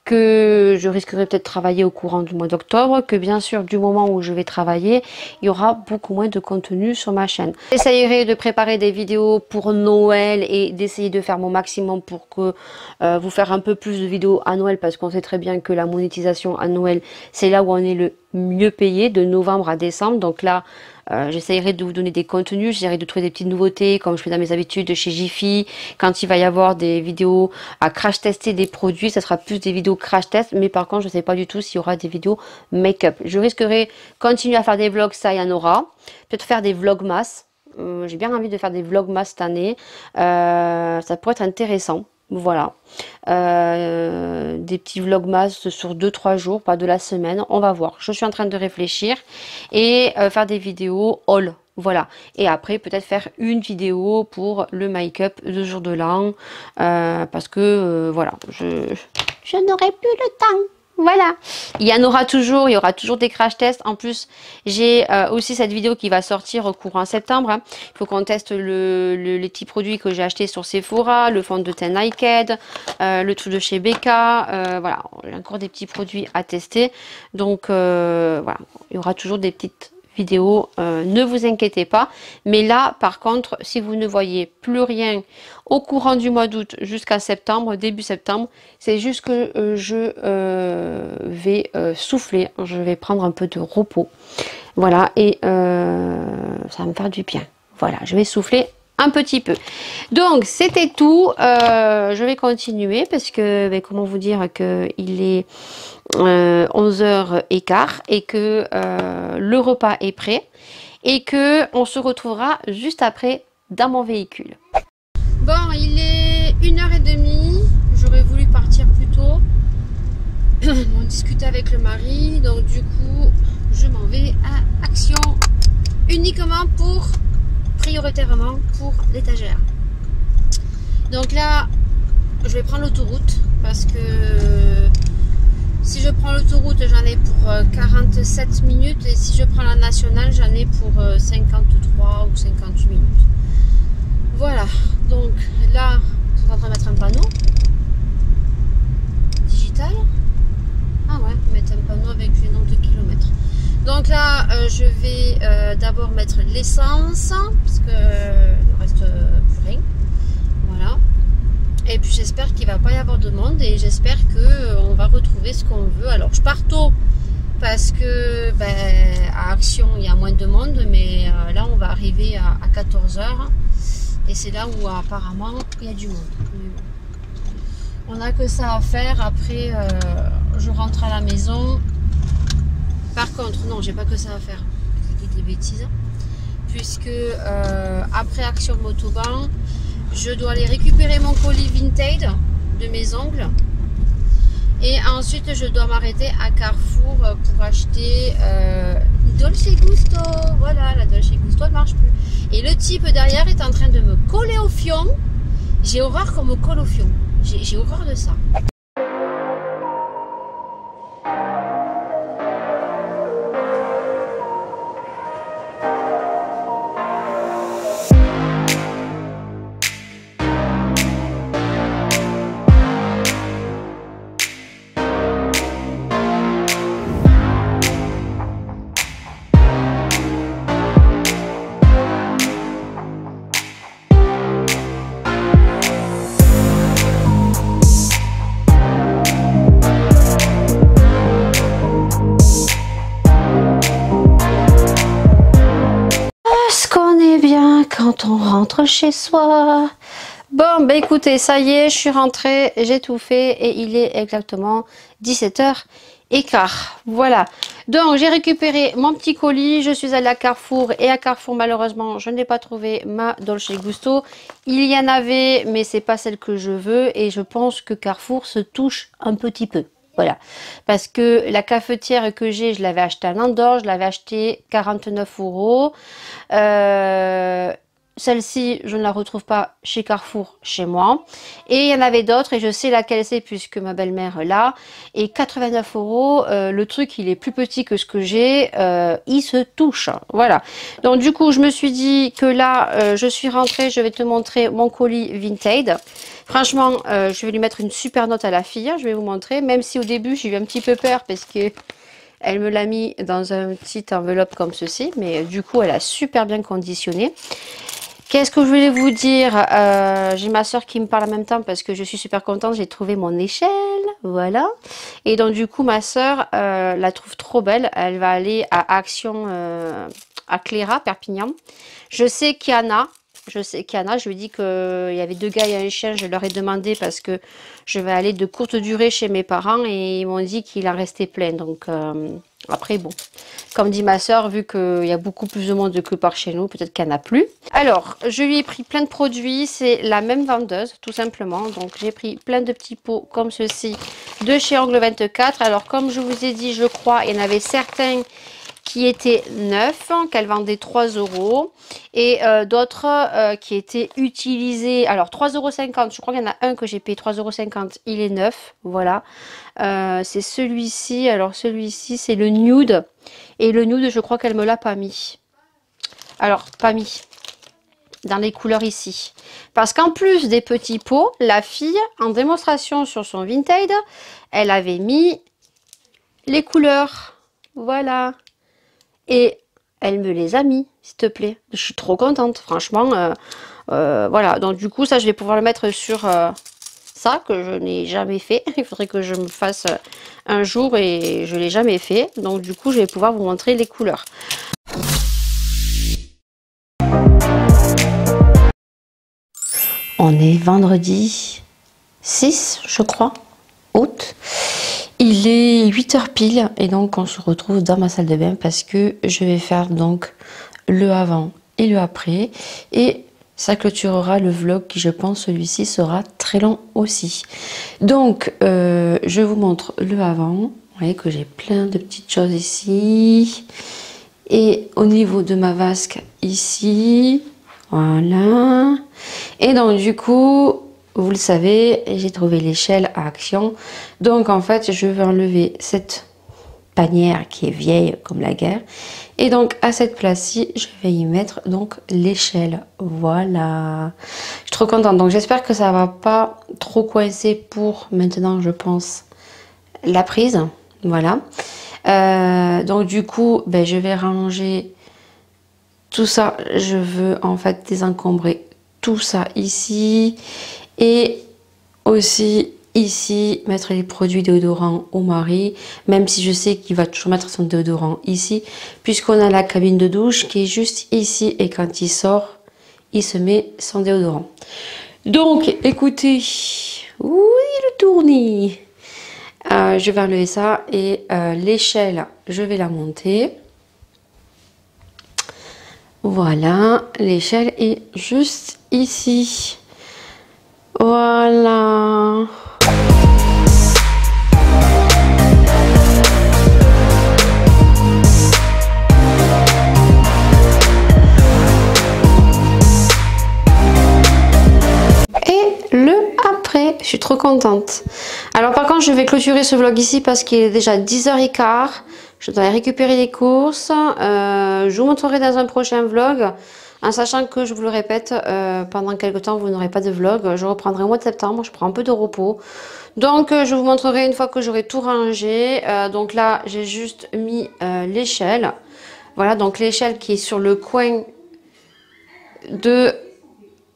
que je risquerai peut-être de travailler au courant du mois d'octobre, que bien sûr du moment où je vais travailler, il y aura beaucoup moins de contenu sur ma chaîne. J'essayerai de préparer des vidéos pour Noël et d'essayer de faire mon maximum pour que vous faire un peu plus de vidéos à Noël, parce qu'on sait très bien que la monétisation à Noël, c'est là où on est le mieux payé, de novembre à décembre. Donc là, j'essaierai de vous donner des contenus, j'essaierai de trouver des petites nouveautés comme je fais dans mes habitudes chez Jiffy. Quand il va y avoir des vidéos à crash tester des produits, ça sera plus des vidéos crash test, mais par contre je ne sais pas du tout s'il y aura des vidéos make-up. Je risquerai continuer à faire des vlogs, ça il y en aura. Peut-être faire des vlogmas. J'ai bien envie de faire des vlogmas cette année. Ça pourrait être intéressant. Voilà, des petits vlogmas sur 2-3 jours, pas de la semaine, on va voir. Je suis en train de réfléchir et faire des vidéos haul, voilà. Et après peut-être faire une vidéo pour le make-up de jour de l'an, parce que voilà, je n'aurai plus le temps. Voilà, il y aura toujours des crash tests. En plus, j'ai aussi cette vidéo qui va sortir au courant septembre. Hein. Il faut qu'on teste les petits produits que j'ai achetés sur Sephora, le fond de teint Naked, le truc de chez Becca. Voilà, j'ai encore des petits produits à tester. Donc voilà, il y aura toujours des petites vidéos, ne vous inquiétez pas. Mais là, par contre, si vous ne voyez plus rien au courant du mois d'août jusqu'à septembre, début septembre, c'est juste que je vais souffler, je vais prendre un peu de repos. Voilà, et ça va me faire du bien. Voilà, je vais souffler un petit peu. Donc, c'était tout. Je vais continuer parce que, comment vous dire qu'il est 11h15 et que le repas est prêt et que on se retrouvera juste après dans mon véhicule. Bon, il est 1h30. J'aurais voulu partir plus tôt. On discutait avec le mari, donc du coup, je m'en vais à Action uniquement prioritairement pour l'étagère. Donc là, je vais prendre l'autoroute parce que si je prends l'autoroute, j'en ai pour 47 minutes et si je prends la nationale, j'en ai pour 53 ou 58 minutes. Voilà, donc là, je suis en train de mettre un panneau digital. Ah ouais, mettre un panneau avec les nombres de kilomètres. Donc là, je vais d'abord mettre l'essence, parce que il ne reste plus rien. Voilà. Et puis j'espère qu'il ne va pas y avoir de monde et j'espère qu'on va retrouver ce qu'on veut. Alors je pars tôt parce que à Action, il y a moins de monde, mais là, on va arriver à 14h. Et c'est là où apparemment, il y a du monde. On n'a que ça à faire. Après, je rentre à la maison. Par contre, non, j'ai pas que ça à faire. Je dis des bêtises. Puisque après Action Motoban, je dois aller récupérer mon colis Vinted de mes ongles. Et ensuite, je dois m'arrêter à Carrefour pour acheter Dolce Gusto. Voilà, la Dolce Gusto ne marche plus. Et le type derrière est en train de me coller au fion. J'ai horreur qu'on me colle au fion. J'ai horreur de ça. rentre chez soi. Bon, bah écoutez, ça y est, je suis rentrée, j'ai tout fait et il est exactement 17h15. Voilà. Donc, j'ai récupéré mon petit colis, je suis allée à Carrefour et à Carrefour, malheureusement, je n'ai pas trouvé ma Dolce Gusto. Il y en avait, mais c'est pas celle que je veux et je pense que Carrefour se touche un petit peu. Voilà, parce que la cafetière que j'ai, je l'avais achetée à Andorre, je l'avais achetée 49 €. Celle-ci, je ne la retrouve pas chez Carrefour, chez moi. Et il y en avait d'autres, et je sais laquelle c'est puisque ma belle-mère l'a. Et 89 €, le truc, il est plus petit que ce que j'ai. Il se touche. Voilà. Donc du coup, je me suis dit que là, je suis rentrée, je vais te montrer mon colis Vinted. Franchement, je vais lui mettre une super note à la fille, je vais vous montrer. Même si au début, j'ai eu un petit peu peur parce que elle me l'a mis dans un petit enveloppe comme ceci. Mais du coup, elle a super bien conditionné. Qu'est-ce que je voulais vous dire? J'ai ma soeur qui me parle en même temps parce que je suis super contente. J'ai trouvé mon échelle, voilà. Et donc du coup, ma soeur la trouve trop belle. Elle va aller à Action à Cléra, Perpignan. Je sais qu'il y en a. Je lui ai dit qu'il y avait 2 gars et un chien. Je leur ai demandé parce que je vais aller de courte durée chez mes parents et ils m'ont dit qu'il en restait plein. Donc après, bon, comme dit ma soeur, vu qu'il y a beaucoup plus de monde que par chez nous, peut-être qu'il n'y en a plus. Alors, je lui ai pris plein de produits. C'est la même vendeuse, tout simplement. Donc, j'ai pris plein de petits pots comme ceci de chez Angle 24. Alors, comme je vous ai dit, je crois, il y en avait certains qui étaient neufs, qu'elle vendait 3 € et d'autres qui étaient utilisés. Alors 3,50 €, je crois qu'il y en a un que j'ai payé 3,50 €, il est neuf, voilà. C'est celui-ci, alors celui-ci c'est le nude et le nude je crois qu'elle me l'a pas mis. Alors pas mis dans les couleurs ici. Parce qu'en plus des petits pots, la fille en démonstration sur son Vinted, elle avait mis les couleurs, voilà. Et elle me les a mis, s'il te plaît. Je suis trop contente, franchement. Voilà, donc du coup, ça, je vais pouvoir le mettre sur ça, que je n'ai jamais fait. Il faudrait que je me fasse un jour et je ne l'ai jamais fait. Donc du coup, je vais pouvoir vous montrer les couleurs. On est vendredi 6, je crois, août. Il est 8h pile et donc on se retrouve dans ma salle de bain parce que je vais faire donc le avant et le après et ça clôturera le vlog qui, je pense, celui-ci sera très long aussi. Donc je vous montre le avant. Vous voyez que j'ai plein de petites choses ici et au niveau de ma vasque ici, voilà. Et donc du coup, vous le savez, j'ai trouvé l'échelle à Action. Donc en fait, je vais enlever cette panière qui est vieille comme la guerre. Et donc à cette place-ci, je vais y mettre donc l'échelle. Voilà. Je suis trop contente. Donc j'espère que ça va pas trop coincer pour maintenant, je pense, la prise. Voilà. Donc du coup, ben, je vais ranger tout ça. Je veux en fait désencombrer tout ça ici. Et aussi ici, mettre les produits déodorants au mari, même si je sais qu'il va toujours mettre son déodorant ici, puisqu'on a la cabine de douche qui est juste ici et quand il sort, il se met son déodorant. Donc, écoutez, oui, le tournis. Je vais enlever ça et l'échelle, je vais la monter. Voilà, l'échelle est juste ici. Voilà. Et le après, je suis trop contente. Alors par contre, je vais clôturer ce vlog ici parce qu'il est déjà 10h15. Je dois récupérer les courses. Je vous montrerai dans un prochain vlog. En sachant que, je vous le répète, pendant quelques temps, vous n'aurez pas de vlog. Je reprendrai au mois de septembre. Je prends un peu de repos. Donc, je vous montrerai une fois que j'aurai tout rangé. Donc là, j'ai juste mis l'échelle. Voilà, donc l'échelle qui est sur le coin de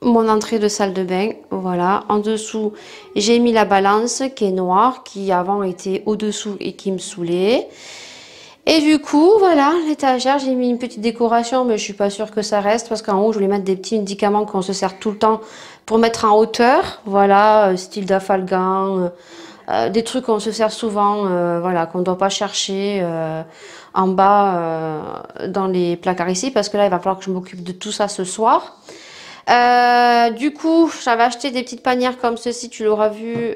mon entrée de salle de bain. Voilà, en dessous, j'ai mis la balance qui est noire, qui avant était au-dessous et qui me saoulait. Et du coup, voilà, l'étagère, j'ai mis une petite décoration, mais je suis pas sûre que ça reste parce qu'en haut, je voulais mettre des petits médicaments qu'on se sert tout le temps pour mettre en hauteur. Voilà, style d'Afalgan, des trucs qu'on se sert souvent, voilà, qu'on ne doit pas chercher en bas dans les placards ici parce que là, il va falloir que je m'occupe de tout ça ce soir. Du coup, j'avais acheté des petites panières comme ceci, tu l'auras vu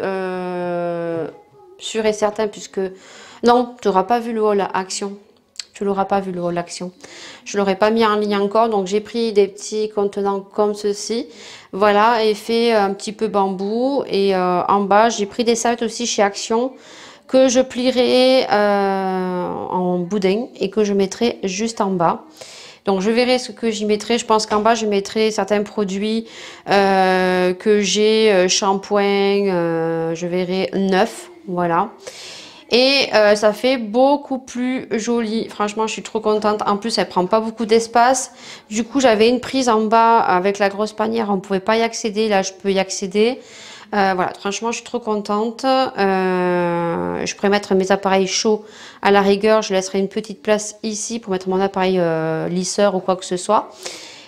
sûr et certain puisque... Non, tu n'auras pas vu le haul action. Tu l'auras pas vu le haul action. Je l'aurais pas mis en ligne encore, donc j'ai pris des petits contenants comme ceci. Voilà, et fait un petit peu bambou. Et en bas, j'ai pris des serviettes aussi chez Action que je plierai en boudin et que je mettrai juste en bas. Donc je verrai ce que j'y mettrai. Je pense qu'en bas je mettrai certains produits que j'ai, shampoing, je verrai neuf, voilà. Et ça fait beaucoup plus joli. Franchement, je suis trop contente. En plus, elle prend pas beaucoup d'espace. Du coup, j'avais une prise en bas avec la grosse panière. On pouvait pas y accéder. Là, je peux y accéder. Voilà, franchement, je suis trop contente. Je pourrais mettre mes appareils chauds à la rigueur. Je laisserai une petite place ici pour mettre mon appareil lisseur ou quoi que ce soit.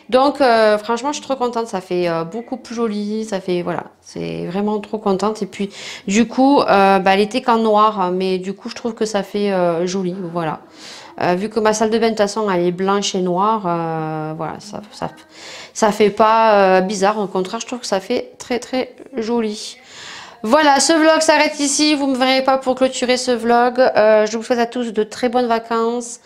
Donc, franchement, je suis trop contente. Ça fait beaucoup plus joli. Ça fait, voilà, c'est vraiment trop contente. Et puis, du coup, elle était qu'en noir. Mais du coup, je trouve que ça fait joli. Voilà. Vu que ma salle de bain, de toute façon, elle est blanche et noire. Voilà, ça fait pas bizarre. Au contraire, je trouve que ça fait très, très joli. Voilà, ce vlog s'arrête ici. Vous ne me verrez pas pour clôturer ce vlog. Je vous souhaite à tous de très bonnes vacances.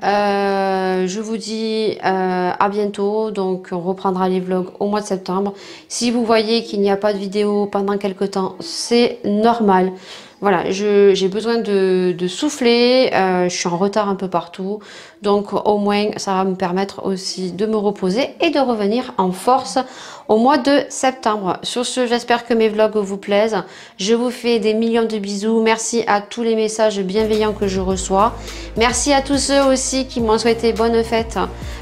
Je vous dis à bientôt. Donc on reprendra les vlogs au mois de septembre. Si vous voyez qu'il n'y a pas de vidéo pendant quelques temps, c'est normal. Voilà, j'ai besoin de souffler. Je suis en retard un peu partout. Donc au moins ça va me permettre aussi de me reposer et de revenir en force au mois de septembre. Sur ce, j'espère que mes vlogs vous plaisent. Je vous fais des millions de bisous. Merci à tous les messages bienveillants que je reçois. Merci à tous ceux aussi qui m'ont souhaité bonne fête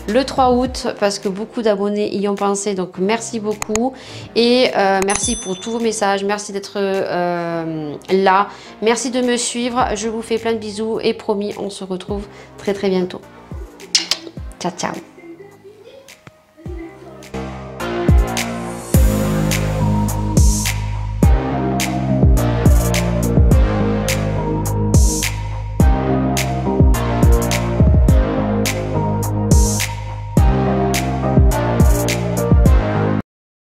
le 3 août parce que beaucoup d'abonnés y ont pensé. Donc merci beaucoup et merci pour tous vos messages. Merci d'être là. Merci de me suivre. Je vous fais plein de bisous et promis, on se retrouve très très bientôt. Ciao, ciao.